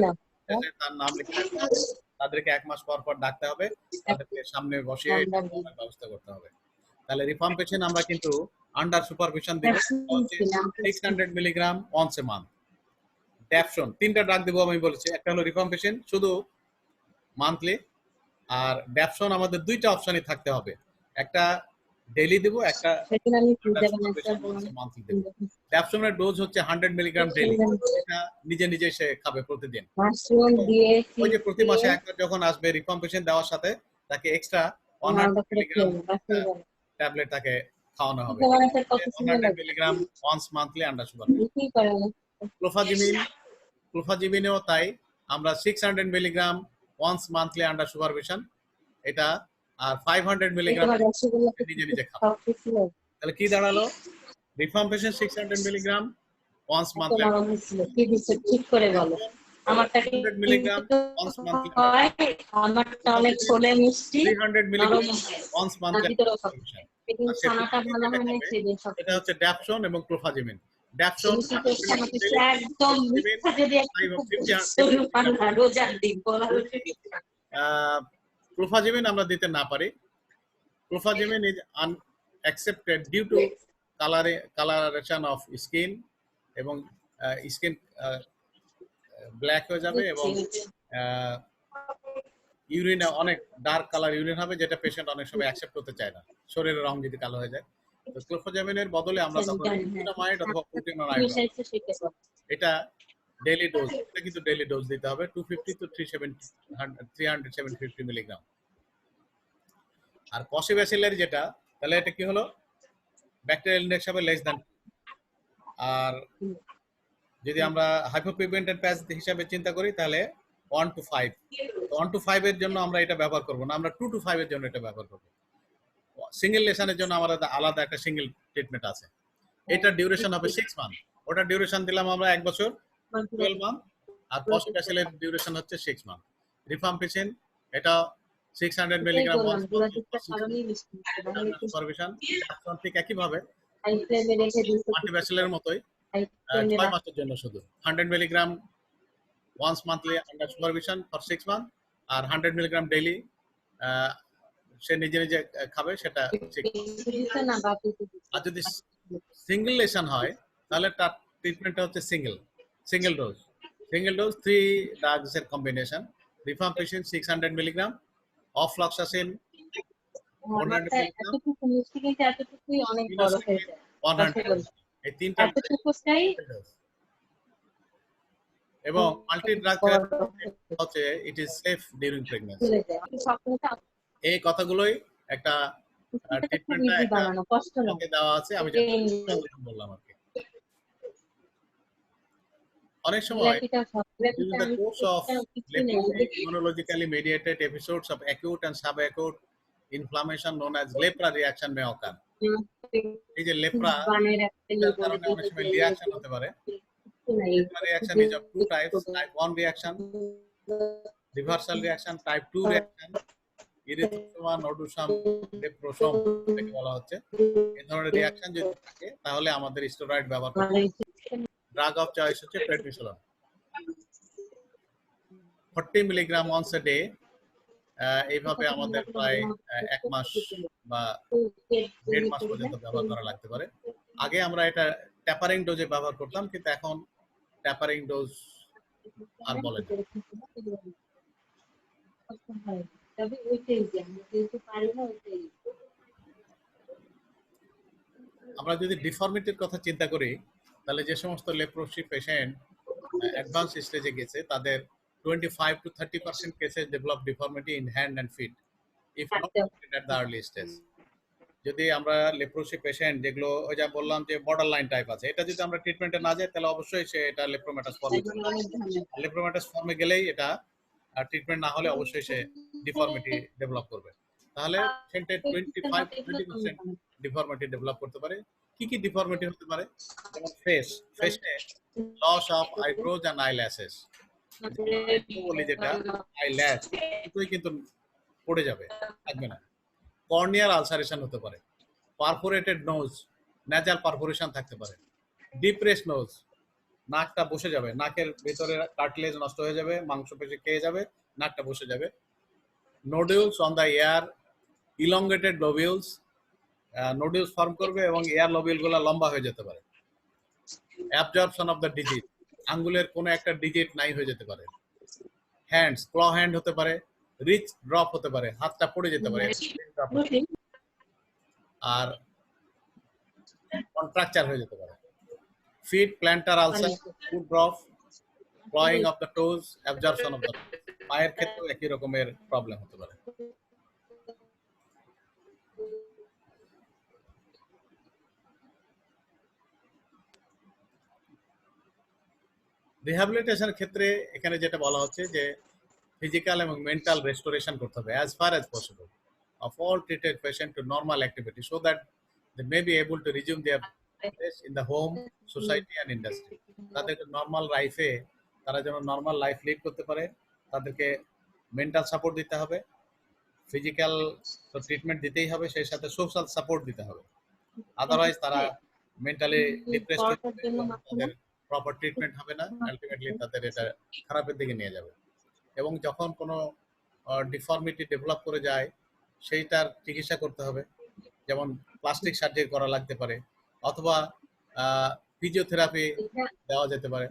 A: তার নাম লিখতে হবে, তাদেরকে 1 মাস পর ডাকতে হবে, তাদেরকে সামনে বসিয়ে ব্যবস্থা করতে হবে। তাহলে রিফাম্পিসিন আমরা কিন্তু আন্ডার সুপারভিশন দেব 600 milligram once a month. Dapsone 3টা ড্রাগ দেব আমি বলেছি, একটা হলো রিফাম্পিসিন শুধু মান্থলি, আর ড্যাপসন আমাদের 2টা অপশনই থাকতে হবে, একটা ডেইলি দেব, একটা মান্থলি দেব। ড্যাপসনের ডোজ হচ্ছে 100 মিলিগ্রাম ডেইলি, এটা নিজে নিজে সে খাবে প্রতিদিন। ওই যে প্রতি মাসে একবার যখন আসবে রিফাম্পিসিন দেওয়ার সাথে তাকে এক্সট্রা 100 মিলিগ্রাম ট্যাবলেট তাকে খাওয়ানো হবে, 100 milligram once monthly under supervision. ক্লোফাজিমিনেও তাই, আমরা 600 milligram once monthly under supervision এটা, আর 500 মিলিগ্রাম নিজে নিজে খাবে। তাহলে কি দাঁড়ালো? রিফাম্পিসিন 600 মিলিগ্রাম ওয়ান্স মান্থলি,
B: ঠিক করে বলো। আমারটা
A: 100 মিলিগ্রাম ওয়ান্স মান্থলি,
B: আমারটা অনেক ছোলে মিষ্টি,
A: 300 মিলিগ্রাম ওয়ান্স মান্থলি। এটা হচ্ছে ড্যাপসন এবং ক্লোফাজিমিন। ড্যাপসন
B: একদম মিথ্যা, যদি
A: ক্লোফাজিমিন আমরা দিতে না পারি। Clofazimine is unaccepted due to colouration of skin, এবং স্কিন ব্ল্যাক হয়ে যাবে এবং ইউরিন অনেক ডার্ক কালার ইউরিন হবে, যেটা পেশেন্ট অনেক সময় অ্যাকসেপ্ট করতে চায় না, শরীরের রং যদি কালো হয়ে যায়। তো ক্লোফাজিমিনের বদলে আমরা তখন ইথিওনামাইড অথবা প্রোটিনোনাইড, এটা ডেইলি ডোজ, এটা কিন্তু ডেইলি ডোজ দিতে হবে 250 to 350 মিলিগ্রাম। আর পসিব্যাসিলারি যেটা, তাহলে এটা কি হলো? ব্যাকটেরিয়াল ইন্ডেক্স হবে লেস দ্যান। আর যদি আমরা হাইপোপিগমেন্টেড প্যাচ হিসাবে চিন্তা করি তাহলে 1 to 5, 1 to 5 এর জন্য আমরা এটা ব্যবহার করব না, আমরা 2 to 5 এর জন্য এটা ব্যবহার করব। সিঙ্গেল লেশনের জন্য আমাদের আলাদা একটা সিঙ্গেল ট্রিটমেন্ট আছে, এটা ডিউরেশন হবে 6 মান্থ, ওটা ডিউরেশন দিলাম আমরা 1 বছর 12 মান্থ, আর পসিব্যাসিলের ডিউরেশন হচ্ছে 6 মান্থ। রিফাম্পিসিন এটা 600 মিলিগ্রাম সুপারভিশন, ঠিক একই ভাবে মাল্টিব্যাসিলের মতোই 6 মাসের জন্য শুধু 100 milligram once monthly under supervision for 6 months আর 100 মিলিগ্রাম ডেইলি সে নিজে নিজে খাবে সেটা আর যদি সিঙ্গেল লেশন হয় তাহলে তার ট্রিটমেন্টটা হচ্ছে সিঙ্গেল ডোজ 3 ড্রাগস এর কম্বিনেশন রিফাম্পিসিন 600 মিলিগ্রাম অফ্লক্সাসিন 100 মিলিগ্রাম
B: অনেক বড় হয়ে যায়
A: 100 এই তিনটা এবং মাল্টি ড্রাগ হচ্ছে it is safe during pregnancy এই কথাগুলোই একটা ট্রিটমেন্টটা একটা দেওয়া আছে আমি বললাম আর কি অনেক সময় during the course of immunologically mediated episodes of acute and subacute inflammation known as lepra reaction may occur এই যে লেপ্রা এর কারণে অনেক সময় রিঅ্যাকশন হতে পারে lepra reaction is of two types type 1 reaction reversal reaction type 2 reaction erythema nodosum leprosum এটাকে বলা হচ্ছে এই ধরনের রিঅ্যাকশন যদি থাকে তাহলে আমাদের স্টেরয়েড ব্যবহার করতে হবে ড্রাগ অফ চয়েস হচ্ছে prednisolone 40 milligram once a day এইভাবে আমাদের প্রায় 1 মাস বা 1.5 মাস পর্যন্ত ব্যবহার করা লাগতে পারে আগে আমরা এটা ট্যাপারিং ডোজে ব্যবহার করতাম কিন্তু এখন ট্যাপারিং ডোজ আর বলে না আমরা যদি ডিফর্মিটির কথা চিন্তা করি তাহলে যে সমস্ত লেপ্রোসি পেশেন্ট অ্যাডভান্স স্টেজে গেছে তাদের 25 to 30% cases develop deformity in hand and feet if not treated at the early stage যদি আমরা লেপ্রোসি পেশেন্ট যেগুলো ওই যা বললাম যে বর্ডার লাইন টাইপ আছে এটা যদি আমরা ট্রিটমেন্টে না যাই তাহলে অবশ্যই সে এটা লেপ্রোমেটাস ফর্মে গেলেই এটা ট্রিটমেন্ট না হলে অবশ্যই সে ডিফর্মিটি ডেভেলপ করবে তাহলে পেশেন্টের 25-30% ডিফর্মিটি ডেভেলপ করতে পারে কি কি ডিফর্মিটি হতে পারে যেমন ফেসে loss of eyebrows and eyelashes বলি যেটা আইল্যাশ এটাই কিন্তু পড়ে যাবে থাকবে না কর্নিয়াল আলসারেশন হতে পারে পারফোরেটেড নোজ ন্যাজাল পারফোরেশন থাকতে পারে ডিপ্রেস নোজ নাকটা বসে যাবে নাকের ভিতরে কার্টিলেজ নষ্ট হয়ে যাবে মাংসপেশি খেয়ে যাবে নাকটা বসে যাবে nodules on the ear elongated lobules nodules form করবে এবং এয়ার লোবিউলগুলো লম্বা হয়ে যেতে পারে অ্যাবজর্পশন অফ দ্য ডিজিট আঙ্গুলের কোনো একটা ডিজিট নাই হয়ে যেতে পারে হ্যান্ডস ক্ল হ্যান্ড হতে পারে রিচ ড্রপ হতে পারে হাতটা পড়ে যেতে পারে আর কন্ট্রাকচার হয়ে যেতে পারে feet plantar ulcer foot drop clawing of the toes absorption of the পায়ের ক্ষেত্রেও একই রকমের প্রবলেম হতে পারে রিহ্যাবিলিটেশন ক্ষেত্রে এখানে যেটা বলা হচ্ছে যে ফিজিক্যাল এবং মেন্টাল রেস্টোরেশন করতে হবে as far as possible of all treated patient to normal activity so that they may be able to resume their place in the home society and industry তাদেরকে নরমাল লাইফে তারা যেন normal life lead করতে পারে তাদেরকে mental support দিতে হবে physical তো ট্রিটমেন্ট দিতেই হবে সেই সাথে সোশ্যাল সাপোর্ট দিতে হবে আদারওয়াইজ তারা মেন্টালি ডিপ্রেসড তাদের প্রপার ট্রিটমেন্ট হবে না আলটিমেটলি তাদের এটা খারাপের দিকে নিয়ে যাবে এবং যখন কোনো ডিফর্মিটি ডেভেলপ করে যায় সেইটার চিকিৎসা করতে হবে যেমন প্লাস্টিক সার্জারি করা লাগতে পারে অথবা ফিজিওথেরাপি দেওয়া যেতে পারে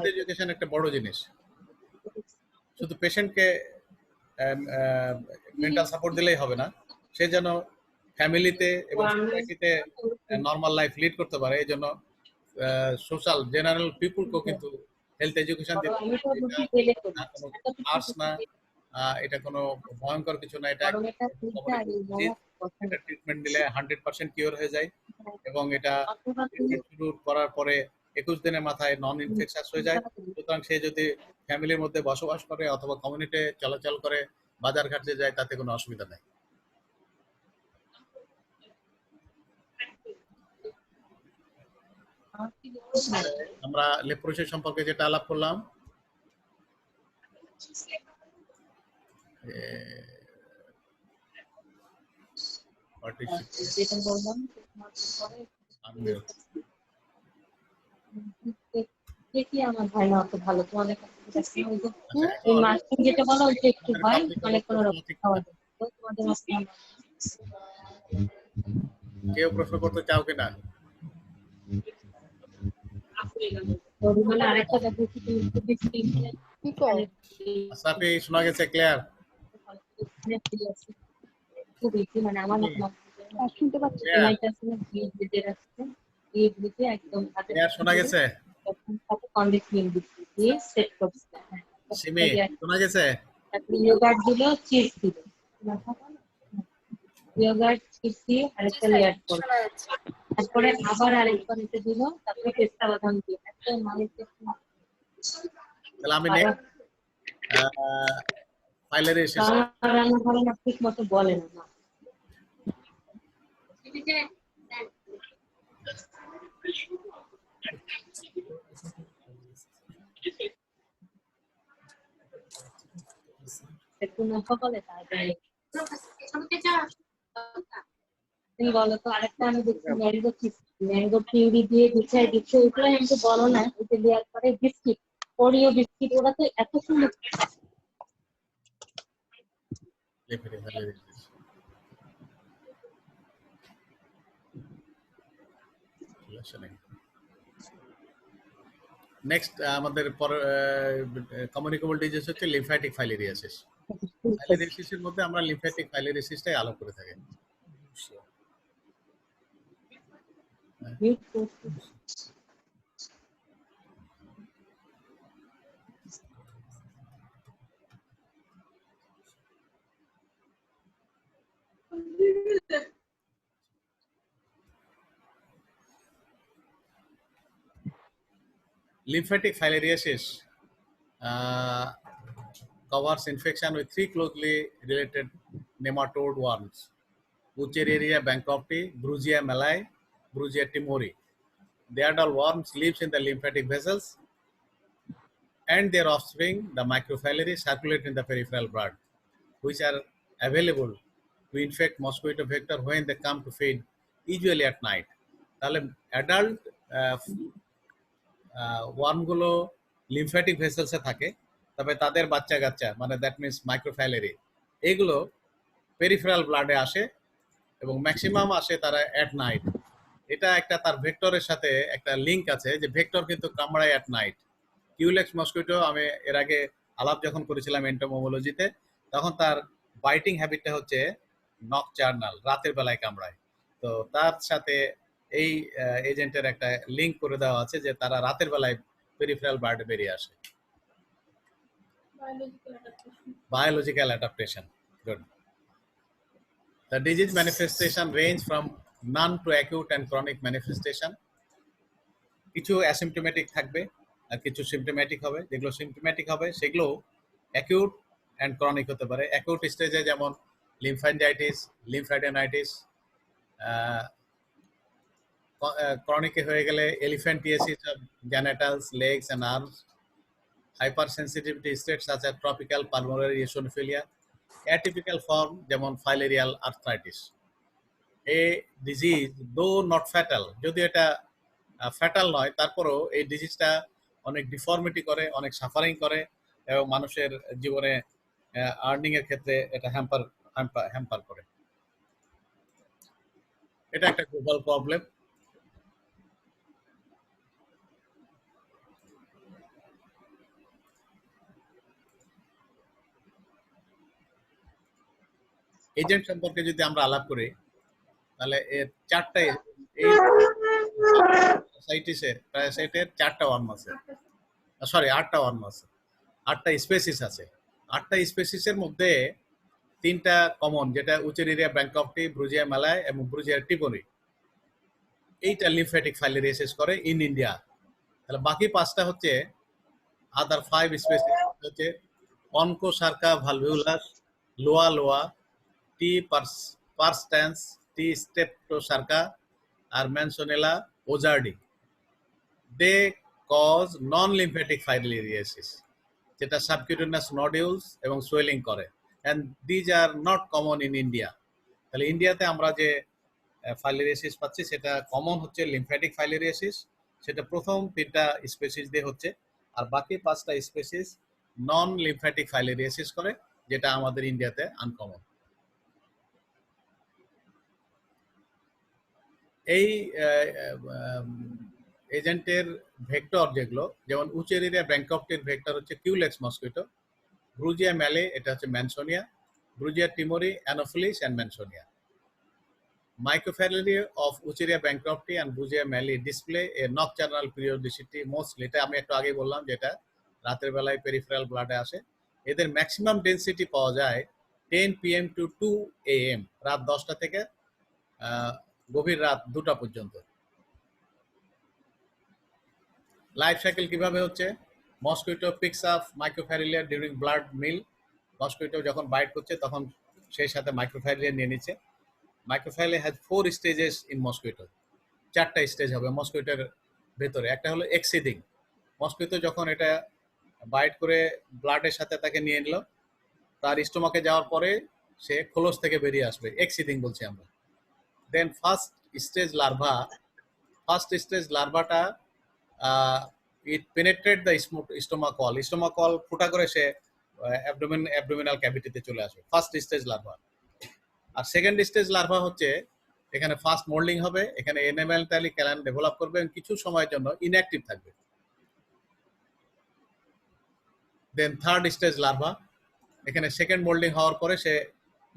A: এডুকেশন একটা বড় জিনিস শুধু পেশেন্টকে মেন্টাল সাপোর্ট দিলেই হবে না সে যেন ফ্যামিলিতে এবং সোসাইটিতে নর্মাল লাইফ লিড করতে পারে এই জন্য সোশ্যাল জেনারেল পিপুলকেও কিন্তু হেলথ এডুকেশন দিতে আর্টস না এটা কোনো ভয়ঙ্কর কিছু না এটা ট্রিটমেন্ট দিলে 100% কিওর হয়ে যায় এবং এটা ট্রিটমেন্ট শুরু করার পরে 21 দিনের মাথায় নন ইনফেকশাস হয়ে যায় সুতরাং সে যদি ফ্যামিলির মধ্যে বসবাস করে অথবা কমিউনিটি চলাচল করে বাজার ঘাটে যায় তাতে কোনো অসুবিধা নেই আমরা লেপ্রোসি সম্পর্কে যেটা আলাপ করলাম
B: দেখি আমার ভাই না অত ভালো তোমাদের কাছে ওই যে
A: আচ্ছা
B: এই
A: এখন
B: মাশরুম যেটা বলো ওইটা একটু
A: আমাদের
B: হয়
A: টপিক হলো
B: অনেক কোনো রকম
A: প্রশ্নোত্তর।
B: খাওয়া যায় তো তোমাদের মাশরুম
A: কেউ প্রশ্ন করতে চাও কিনা?
B: মানে আরেকটা দেখো কি তুমি একটু বেশি
A: আসাফি শোনা গেছে ক্লিয়ার?
B: খুব ইজি মানে আমার মতো
C: শুনতে পাচ্ছি।
A: ক্লিয়ার
B: এমআইটা আছে না বিএড আছে বিএড একদম হাতে
A: ক্লিয়ার শোনা গেছে?
B: তখন সাথে কনডেক্স মিল্ক দিচ্ছি দিয়ে সেট করছি
A: সিমি শোনা গেছে?
B: তারপরে ইয়োগার্ট দিল চিজ দিল ইয়োগার্ট চিজ দিয়ে আরেকটা লেয়ার করো তারপরে আবার আরেকবার এতে দিল তারপরে পেস্তা বাদাম দিয়ে একটা মানুষের
A: তাহলে আমি নেক্সট ফাইলের শেষে
B: রান্না করে না ঠিক মতো বলে না একটু নফা বলে তারপরে তুমি বলো তো আরেকটা আমি দেখছি ম্যাঙ্গো পিউরি দিয়ে গুছাই দিচ্ছে ওইগুলো আমাকে বলো না ওইটা দেওয়ার পরে বিস্কিট ওরিও বিস্কিট ওরা তো এত সুন্দর
A: নেক্সট আমাদের কমিউনিকেবল ডিজিজ হচ্ছে লিম্ফ্যাটিক ফাইলেরিয়াসিস। ফাইলেরিয়াসিসের মধ্যে আমরা লিম্ফ্যাটিক ফাইলেরিয়াসিসটাই আলোক করে থাকি। Lymphatic filariasis covers infection with three closely related nematode worms: Wuchereria bancrofti, Brugia malai, Brugia timori. The adult worms lives in the lymphatic vessels, and their offspring, the microfilari, circulate in the peripheral blood, which are available to infect mosquito vector when they come to feed, usually at night. তাহলে adult ওয়ার্মগুলো lymphatic ভেসেলসে থাকে, তবে তাদের বাচ্চা কাচ্চা মানে that means মাইক্রোফাইলারি এগুলো peripheral ব্লাডে আসে এবং ম্যাক্সিমাম আসে তারা অ্যাট নাইট। এটা একটা তার ভেক্টরের সাথে একটা লিঙ্ক আছে যে ভেক্টর কিন্তু কামড়ায় অ্যাট নাইট। কিউলেক্স মসকিটো আমি এর আগে আলাপ যখন করেছিলাম এন্টোমোমোলজিতে, তখন তার বাইটিং হ্যাবিটটা হচ্ছে নকচার্নাল, রাতের বেলায় কামড়ায়। তো তার সাথে এই এজেন্টের একটা লিঙ্ক করে দেওয়া আছে যে তারা রাতের বেলায় পেরিফেরাল ব্লাডে বেরিয়ে আসে। Biological adaptation. Good. The disease manifestation range from none to acute and chronic manifestation. কিছু অ্যাসিম্পটোমেটিক থাকবে আর কিছু সিমটোমেটিক হবে। যেগুলো সিমটোমেটিক হবে সেগুলো অ্যাকিউট অ্যান্ড ক্রনিক হতে পারে। অ্যাকিউট স্টেজে যেমন লিম্ফ্যাঞ্জাইটিস, লিম্ফ্যাডেনাইটিস, ক্রনিকে হয়ে গেলে elephantiasis of genitals, legs and arms, hypersensitivity states such as tropical pulmonary eosinophilia, atypical form যেমন ফাইলেরিয়াল আর্থ্রাইটিস। এই ডিজিজ দো নট ফ্যাটাল, যদি এটা ফ্যাটাল নয় তারপরও এই ডিজিজটা অনেক ডিফর্মিটি করে, অনেক সাফারিং করে এবং মানুষের জীবনে আর্নিং এর ক্ষেত্রে এটা হ্যাম্পার করে। এটা একটা গ্লোবাল প্রবলেম। এজেন্ট সম্পর্কে যদি আমরা আলাপ করি তাহলে এর চারটা এই সাইটিসে প্যারাসাইটের চারটা ওয়ার্ম আছে, সরি 8টা ওয়ার্ম আছে, 8টা স্পেসিস আছে। 8টা স্পেসিসের মধ্যে 3টা কমন, যেটা উচেরিয়া ব্যাংকফটি, ব্রুজিয়া মালাই এবং ব্রুজিয়া টিপনি, এইটা লিম্ফ্যাটিক ফাইলেরিয়াসিস করে ইন ইন্ডিয়া। তাহলে বাকি 5টা হচ্ছে আদার 5 স্পেসিস হচ্ছে অনকোসার্কা ভালভিউলাস, লোয়া লোয়া, টি পারস্ট্যান্স, টি স্টেপটোসার্কা আর ম্যানসোনেলা ওজার্ডি। দে কজ নন লিম্ফ্যাটিক ফাইলেরিয়াসিস, যেটা সাবকিউটেনিয়াস নডিউলস এবং সোয়েলিং করে, and these are not common in India. তাহলে ইন্ডিয়াতে আমরা যে ফাইলেরিয়াসিস পাচ্ছি সেটা কমন হচ্ছে লিম্ফ্যাটিক ফাইলেরিয়াসিস, সেটা প্রথম 3টা স্পেসিস দিয়ে হচ্ছে, আর বাকি 5টা স্পেসিস নন লিম্ফ্যাটিক ফাইলেরিয়াসিস করে, যেটা আমাদের ইন্ডিয়াতে আনকমন। এই এজেন্টের ভেক্টর যেগুলো, যেমন উচেরিয়া ব্যাংকপটির ভেক্টর হচ্ছে কিউলেক্স মসকুইটো, ব্রুজিয়া ম্যালে এটা হচ্ছে Mansonia, Brugia timori Anopheles and Mansonia. Microcephaly of Wucheria bancrofti and Bruggia mallee display a nocturnal periodicity mostly, এটা আমি একটু আগে বললাম যেটা রাতের বেলায় পেরিফেরাল ব্লাডে আসে। এদের ম্যাক্সিমাম ডেন্সিটি পাওয়া যায় 10 PM to 2 AM, রাত 10টা থেকে গভীর রাত 2টা পর্যন্ত। লাইফ সাইকেল কিভাবে হচ্ছে? Mosquito picks up microfilaria during blood meal. Mosquito যখন বাইট করছে তখন সেই সাথে মাইক্রোফ্যারিলিয়া নিয়ে নিচ্ছে। Microfilaria has 4 stages in mosquito, 4টা স্টেজ হবে মসকুইটোর ভেতরে। একটা হলো এক্সিডিং, মসকুইটো যখন এটা বাইট করে ব্লাডের সাথে তাকে নিয়ে নিল, তার স্টোমাকে যাওয়ার পরে সে খোলস থেকে বেরিয়ে আসবে, এক্সিডিং বলছি আমরা। দেন ফার্স্ট স্টেজ লার্ভাটা it penetrate the stomach wall ফুটা করে সে অ্যাবডোমিনাল ক্যাভিটিতে চলে আসবে, ফার্স্ট স্টেজ লার্ভা। আর সেকেন্ড স্টেজ লার্ভা হচ্ছে এখানে ফার্স্ট মোল্ডিং হবে, এখানে এনামেলটালি ক্যালান ডেভেলপ করবে এবং কিছু সময়ের জন্য ইনঅ্যাক্টিভ থাকবে। দেন থার্ড স্টেজ লার্ভা, এখানে সেকেন্ড মোল্ডিং হওয়ার পরে সে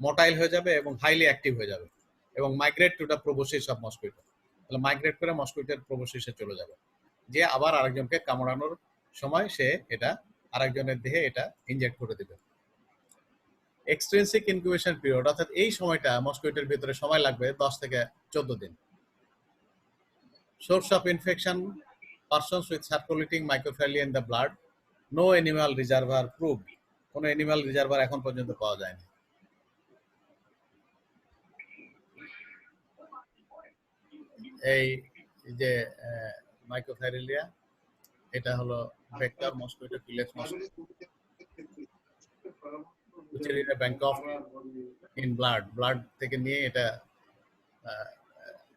A: মোটাইল হয়ে যাবে এবং হাইলি অ্যাক্টিভ হয়ে যাবে এবং migrate to the proboscis of mosquito, তাহলে মাইগ্রেট করে মসকুইটোর প্রোবোসিসে চলে যাবে, যে আবার আরেকজনকে কামড়ানোর সময় সে এটা আরেকজনের দেহে এটা ইনজেক্ট করে দেবে। এক্সট্রিনসিক ইনকিউবেশন পিরিয়ড, অর্থাৎ এই সময়টা মসকুইটোর ভিতরে সময় লাগবে 10 থেকে 14 দিন। Source of infection, persons with circulating microfilaria in the blood, no animal reservoir proved, কোনো অ্যানিমাল রিজার্ভার এখন পর্যন্ত পাওয়া যায়নি। এই যে মাইক্রোফ্যারিলিয়া, এটা হলো vector mosquito Culex mosquito, Wuchereria bancrofti in blood থেকে নিয়ে এটা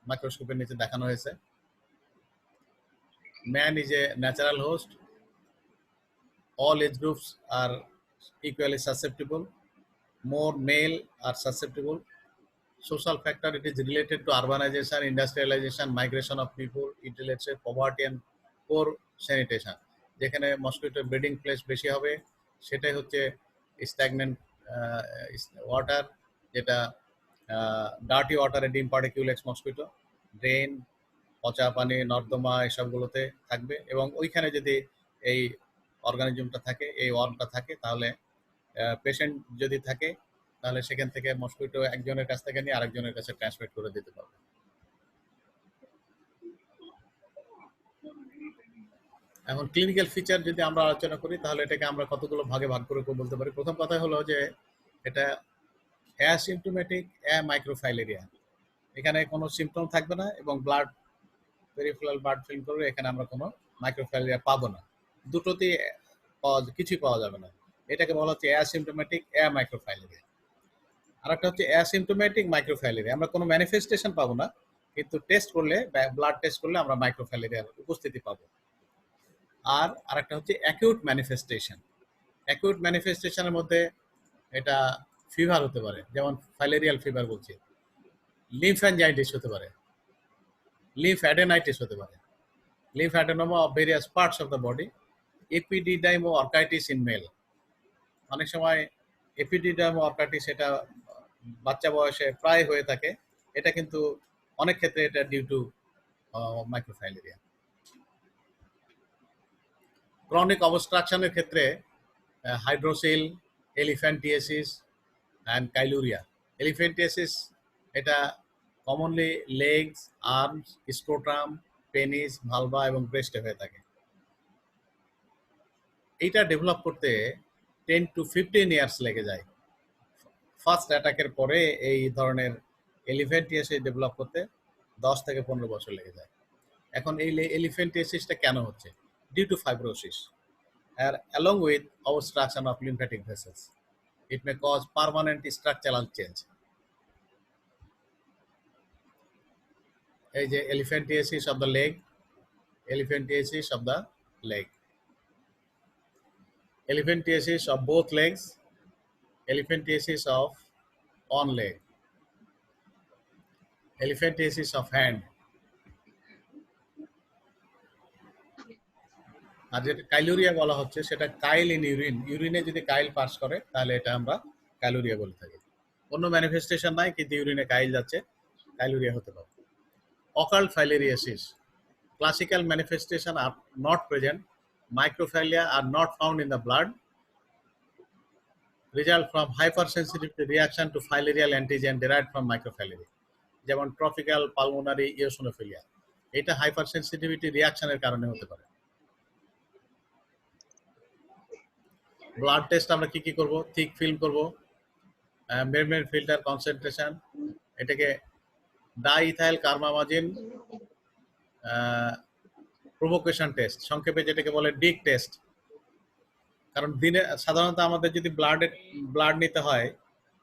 A: মাইক্রোস্কোপের নিচে দেখানো হয়েছে। Man is a natural host, all age groups are equally susceptible, more male are susceptible. Social factor, it is related to urbanization, industrialization, migration of people, it relates to poverty and poor sanitation. যেখানে Mosquitto breeding place বেশি হবে সেটাই হচ্ছে stagnant water, যেটা dirty ওয়াটারে ডিম পাড়ে Culex Mosquitto, drain, পচা পানি, নর্দমা এসবগুলোতে থাকবে, এবং ওইখানে যদি এই অর্গানিজমটা থাকে, এই ওয়ার্মটা থাকে, তাহলে পেশেন্ট যদি থাকে তাহলে সেখান থেকে মসকুইটো একজনের কাছ থেকে নিয়ে আরেকজনের কাছে ট্রান্সমিট করে দিতে পারবে। এখন ক্লিনিক্যাল ফিচার যদি আমরা আলোচনা করি তাহলে এটাকে আমরা কতগুলো ভাগে ভাগ করে বলতে পারি। প্রথম কথা হলো যে এটা অ্যাসিম্পটোমেটিক মাইক্রোফাইলেরিয়া, এখানে কোনো সিমটম থাকবে না এবং ব্লাড পেরিফেরাল ব্লাড ফিল্ম করবে, এখানে আমরা কোনো মাইক্রোফাইলেরিয়া পাবো না, দুটোতেই কিছুই পাওয়া যাবে না। এটাকে বলা হচ্ছে অ্যাসিম্পটোমেটিক মাইক্রোফাইলেরিয়া। আর একটা হচ্ছে অ্যাসিম্পটোমেটিক মাইক্রোফ্যালিরিয়া, আমরা কোনো ম্যানিফেস্টেশন পাবো না, কিন্তু টেস্ট করলে, ব্লাড টেস্ট করলে আমরা মাইক্রোফ্যালিরিয়ার উপস্থিতি পাবো। আর আরেকটা হচ্ছে অ্যাকিউট ম্যানিফেস্টেশন। অ্যাকিউট ম্যানিফেস্টেশনের মধ্যে এটা ফিভার হতে পারে, যেমন ফাইলেরিয়াল ফিভার বলছি, লিম্ফ্যানজাইটিস হতে পারে, লিম্ফঅ্যাডেনাইটিস হতে পারে, lymphadenoma of various parts of the body, epididymo orchitis in male. অনেক সময় এপিডিডাইমো অর্কাইটিস এটা বাচ্চা বয়সে প্রায় হয়ে থাকে, এটা কিন্তু অনেক ক্ষেত্রে এটা ডিউ টু মাইক্রোফাইলেরিয়া। ক্রনিক অবস্ট্রাকশনের ক্ষেত্রে হাইড্রোসিল, এলিফ্যান্টিয়াসিস অ্যান্ড কাইলুরিয়া। এলিফ্যান্টিয়াসিস এটা commonly legs, arms, scrotum, penis, vulva এবং ব্রেস্টে হয়ে থাকে। এইটা ডেভেলপ করতে 10 to 15 ইয়ার্স লেগে যায়। ফার্স্ট অ্যাটাকের পরে এই ধরনের এলিফ্যান্টিয়াসিস ডেভেলপ করতে 10 থেকে 15 বছর লেগে যায়। এখন এই এলিফ্যান্টিয়াসিসটা কেন হচ্ছে? ডিউ টু ফাইব্রোসিস আর along with obstruction of lymphatic vessels. It may cause permanent structural change. এই যে elephantiasis of the leg, elephantiasis of the leg, elephantiasis of both legs, elephantiasis of one leg, elephantiasis of hand, আর যেটা কাইলুরিয়া বলা হচ্ছে সেটা কাইল in urine, ইউরিনে যদি কাইল pass করে তাহলে এটা আমরা কাইলুরিয়া বলে থাকি। অন্য ম্যানিফেস্টেশন নাই, কিন্তু ইউরিনে কাইল যাচ্ছে, কাইলুরিয়া হতে পারে। Occult filariasis, classical manifestation are not present, microphilia are not found in the blood, result from hypersensitivity reaction to filarial antigen derived from microfilaria, যেমন ট্রপিক্যাল পালমোনারি ইওসিনোফিলিয়া, এটা হাইপারসেনসিটিভিটি রিয়াকশনের কারণে হতে পারে। ব্লাড টেস্ট আমরা কি কি করব? থিক ফিল্ম করব, মেরমের ফিল্টার কনসেন্ট্রেশন, এটাকে ডাইইথাইল কার্বামাজিন প্রোভোকেশন টেস্ট, সংক্ষেপে যেটাকে বলে ডিক টেস্ট। কারণ দিনে সাধারণত আমাদের যদি ব্লাড নিতে হয়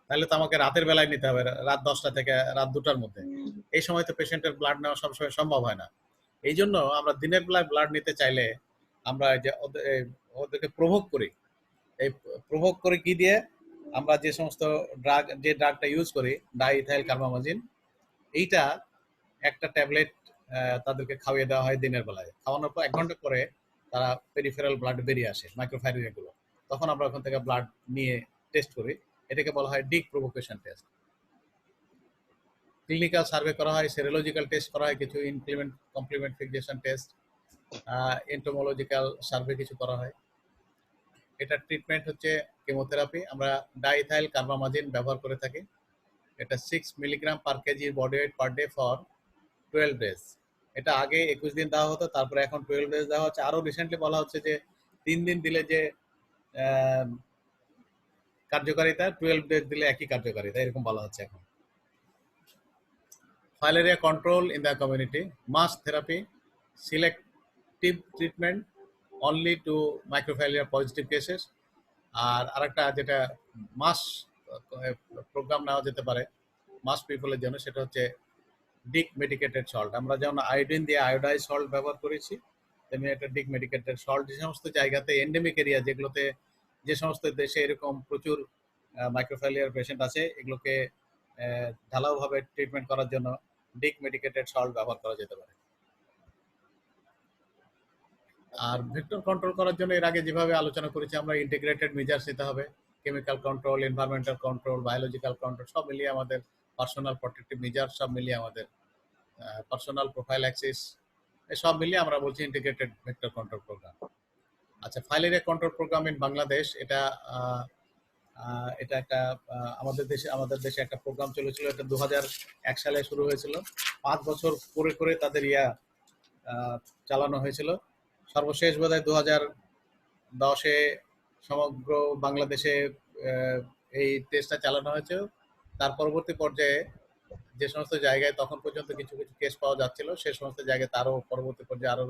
A: তাহলে তো আমাকে রাতের বেলায় নিতে হবে, রাত 10টা থেকে রাত 2টার মধ্যে। এই সময় তো পেশেন্টের ব্লাড নেওয়া সবসময় সম্ভব হয় না। এই জন্য আমরা দিনের বেলায় ব্লাড নিতে চাইলে আমরা যে ওদেরকে প্রভোগ করি। এই প্রভোগ করে কি দিয়ে? আমরা যে সমস্ত ড্রাগটা ইউজ করি, ডাইইথাইল কার্বামাজিন, এইটা একটা ট্যাবলেট তাদেরকে খাওয়িয়ে দেওয়া হয় দিনের বেলায়। খাওয়ানোর পর 1 ঘন্টা পরে তারা পেরিফেরাল ব্লাড বেরিয়ে আসে, মাইক্রোফাইলেরিয়াগুলো। তখন আমরা ওখান থেকে ব্লাড নিয়ে টেস্ট করি, এটাকে বলা হয় ডিক প্রোভোকেশন টেস্ট। ক্লিনিক্যাল সার্ভে করা হয়, সেরোলজিক্যাল টেস্ট করা হয়, কিছু কমপ্লিমেন্ট ফিক্সেশন টেস্ট, এন্টোমোলজিক্যাল সার্ভে কিছু করা হয়। এটা ট্রিটমেন্ট হচ্ছে কেমোথেরাপি। আমরা ডাইইথাইল কার্বামাজিন ব্যবহার করে থাকি। এটা 6 milligram per KG body weight per day for 12 days. এটা আগে 21 দিন দেওয়া হতো, তারপরে এখন 12 ডেজ দেওয়া হচ্ছে। আরো রিসেন্টলি বলা হচ্ছে যে 3 দিন দিলে যে কার্যকারিতা, 12 ডেজ দিলে একই কার্যকারিতা, এরকম বলা হচ্ছে এখন। Filaria control in the community, mass therapy, selective treatment only to microfilaria positive cases. আর আরেকটা যেটা মাস প্রোগ্রাম নেওয়া যেতে পারে মাস পিপলের জন্য, সেটা হচ্ছে ডিক মেডিকেটেড সল্ট। আমরা যেমন আয়োডিন দিয়ে আয়োডাইজ সল্ট ব্যবহার করেছি, তেমনি একটা ডিক মেডিকেটেড সল্ট যে সমস্ত জায়গাতে এন্ডেমিক এরিয়া, যেগুলোতে যে সমস্ত দেশে এরকম প্রচুর মাইক্রোফাইলিয়ার পেশেন্ট আছে, এগুলোকে ঢালাওভাবে ট্রিটমেন্ট করার জন্য ডিক মেডিকেটেড সল্ট ব্যবহার করা যেতে পারে। আর ভেক্টর কন্ট্রোল করার জন্য এর আগে যেভাবে আলোচনা করেছি আমরা, ইন্টিগ্রেটেড মেজার্স নিতে হবে, chemical control, environmental control, biological control, সব মিলিয়ে আমাদের পার্সোনাল প্রোটেক্টিভ মেজার, সব মিলিয়ে আমাদের পার্সোনাল প্রোফাইল্যাক্সিস, সব মিলিয়ে আমরা বলছি ইন্টিগ্রেটেড ভেক্টর কন্ট্রোল প্রোগ্রাম। আচ্ছা, filaria control programme in Bangladesh, এটা একটা আমাদের দেশে একটা প্রোগ্রাম চলেছিল। এটা 2001 সালে শুরু হয়েছিল, 5 বছর করে তাদের চালানো হয়েছিল। সর্বশেষ বোধহয় 2010-এ সমগ্র বাংলাদেশে এই টেস্টটা চালানো হয়েছে। তার পরবর্তী পর্যায়ে যে সমস্ত জায়গায় তখন পর্যন্ত কিছু কিছু কেস পাওয়া যাচ্ছিল, সে সমস্ত জায়গায় তারও পরবর্তী পর্যায়ে আরো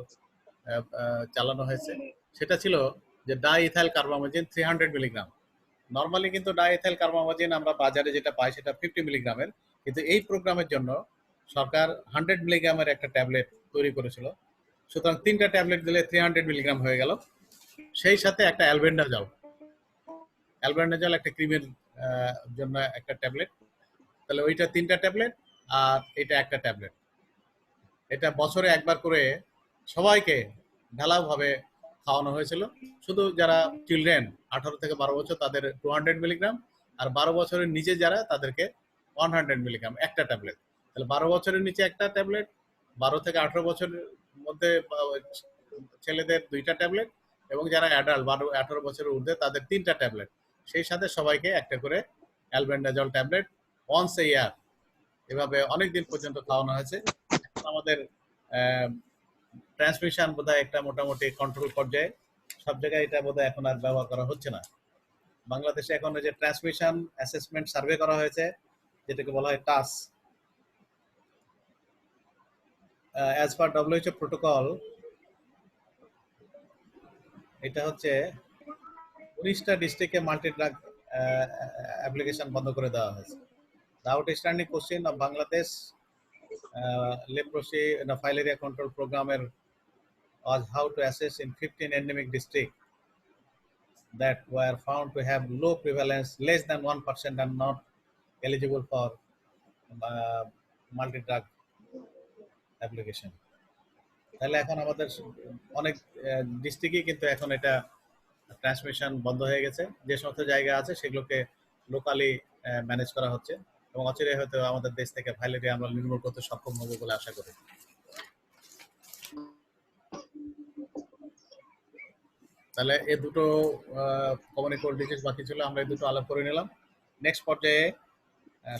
A: চালানো হয়েছে। সেটা ছিল যে ডাইইথাইল কার্বামাজিন 300 মিলিগ্রাম। নর্মালি কিন্তু ডাইইথাইল কার্বামাজিন আমরা বাজারে যেটা পাই সেটা 50 মিলিগ্রামের, কিন্তু এই প্রোগ্রামের জন্য সরকার 100 মিলিগ্রামের একটা ট্যাবলেট তৈরি করেছিল। সুতরাং 3টা ট্যাবলেট দিলে 300 মিলিগ্রাম হয়ে গেল। সেই সাথে একটা অ্যালবেন্ডাজল একটা ক্রিমের জন্য একটা ট্যাবলেট, তাহলে ওইটা 3টা ট্যাবলেট আর এটা একটা ট্যাবলেট। এটা বছরে একবার করে সবাইকে ঢালাওভাবে খাওয়ানো হয়েছিল। শুধু যারা চিলড্রেন 18 থেকে 12 বছর তাদের 200 মিলিগ্রাম, আর 12 বছরের নিচে যারা তাদেরকে 100 মিলিগ্রাম একটা ট্যাবলেট। তাহলে 12 বছরের নিচে একটা ট্যাবলেট, 12 থেকে 18 বছরের মধ্যে ছেলেদের 2টা ট্যাবলেট, এবং যারা অ্যাডাল্ট 18 বছরের ঊর্ধ্বে তাদের 3টা ট্যাবলেট। সেই সাথে সবাইকে একটা করে অ্যালবেন্ডাজল ট্যাবলেট ওয়ান্স এ ইয়ার, এভাবে অনেক দিন পর্যন্ত খাওয়ানো হয়েছে। আমাদের ট্রান্সমিশন বোধহয় একটা মোটামুটি কন্ট্রোল পর্যায়ে, সব জায়গায় এটা বোধহয় এখন আর ব্যবহার করা হচ্ছে না। বাংলাদেশে এখন যে ট্রান্সমিশন অ্যাসেসমেন্ট সার্ভে করা হয়েছে, যেটাকে বলা হয় টাস, অ্যাজ পার WHO প্রোটোকল, এটা হচ্ছে 19টা ডিস্ট্রিক্টে মাল্টি ড্রাগ অ্যাপ্লিকেশন বন্ধ করে দেওয়া হয়েছে। The outstanding question of Bangladesh leprosy filaria control প্রোগ্রামের was how to assess in 15 endemic districts that were found to have low prevalence, less than 1%, and not eligible for multi-drug application. তাহলে এখন আমাদের অনেক ডিস্ট্রিক্টই কিন্তু এখন এটা ট্রান্সমিশন বন্ধ হয়ে গেছে। যে সমস্ত জায়গা আছে সেগুলোকে লোকালি ম্যানেজ করা হচ্ছে এবং অচিরে হয়তো আমাদের দেশ থেকে ফাইলেরিয়া আমরা নির্মূল করতে সক্ষম হবো বলে আশা করি। তাহলে এই দুটো কমিউনিকেবল ডিজিজ বাকি ছিল, আমরা এই দুটো আলাপ করে নিলাম। নেক্সট পর্যায়ে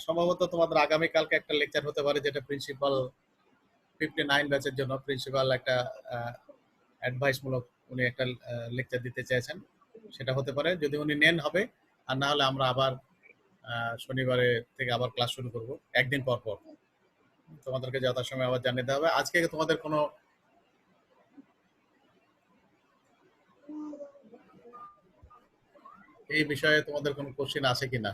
A: সম্ভবত তোমাদের আগামীকালকে একটা লেকচার হতে পারে, যেটা প্রিন্সিপাল 59 ব্যাচের জন্য প্রিন্সিপাল একটা অ্যাডভাইসমূলক উনি একটা লেকচার দিতে চেয়েছেন, সেটা হতে পারে। যদি উনি নেন হবে, আর না হলে আমরা আবার শনিবারে থেকে আবার ক্লাস শুরু করব একদিন পর পর। তোমাদেরকে যথাসময়ে আবার জানিয়ে দেওয়া হবে। আজকে তোমাদের কোনো এই বিষয়ে তোমাদের কোনো কোশ্চেন আছে কিনা?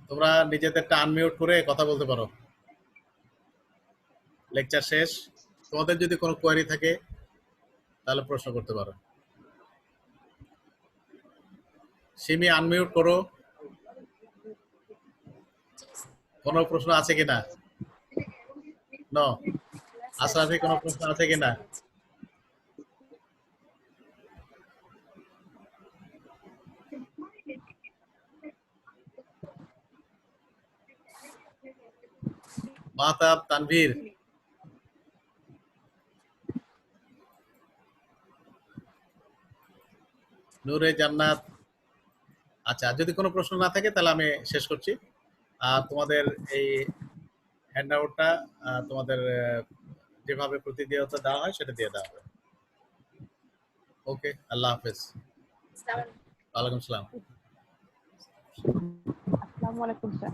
A: তোমরা নিজেদেরটা আনমিউট করে কথা বলতে পারো। লেকচার শেষ। তোমাদের যদি কোনো কোয়েরি থাকে তাহলে প্রশ্ন করতে পারো। সিমি আনমিউট করো। কোনো প্রশ্ন আছে কিনা? নো। আশরাফি কোনো প্রশ্ন আছে কিনা? মাহতাব, তানভীর, নূরে জান্নাত। আচ্ছা, যদি কোনো প্রশ্ন না থাকে তাহলে আমি শেষ করছি। আর তোমাদের এই হ্যান্ডআউটটা তোমাদের যেভাবে প্রতিনিয়ত দেওয়া হয় সেটা দিয়ে দেওয়া হবে। ওকে, আল্লাহ হাফেজ। ওয়ালাইকুম আসসালাম।
C: আসসালামু আলাইকুম স্যার।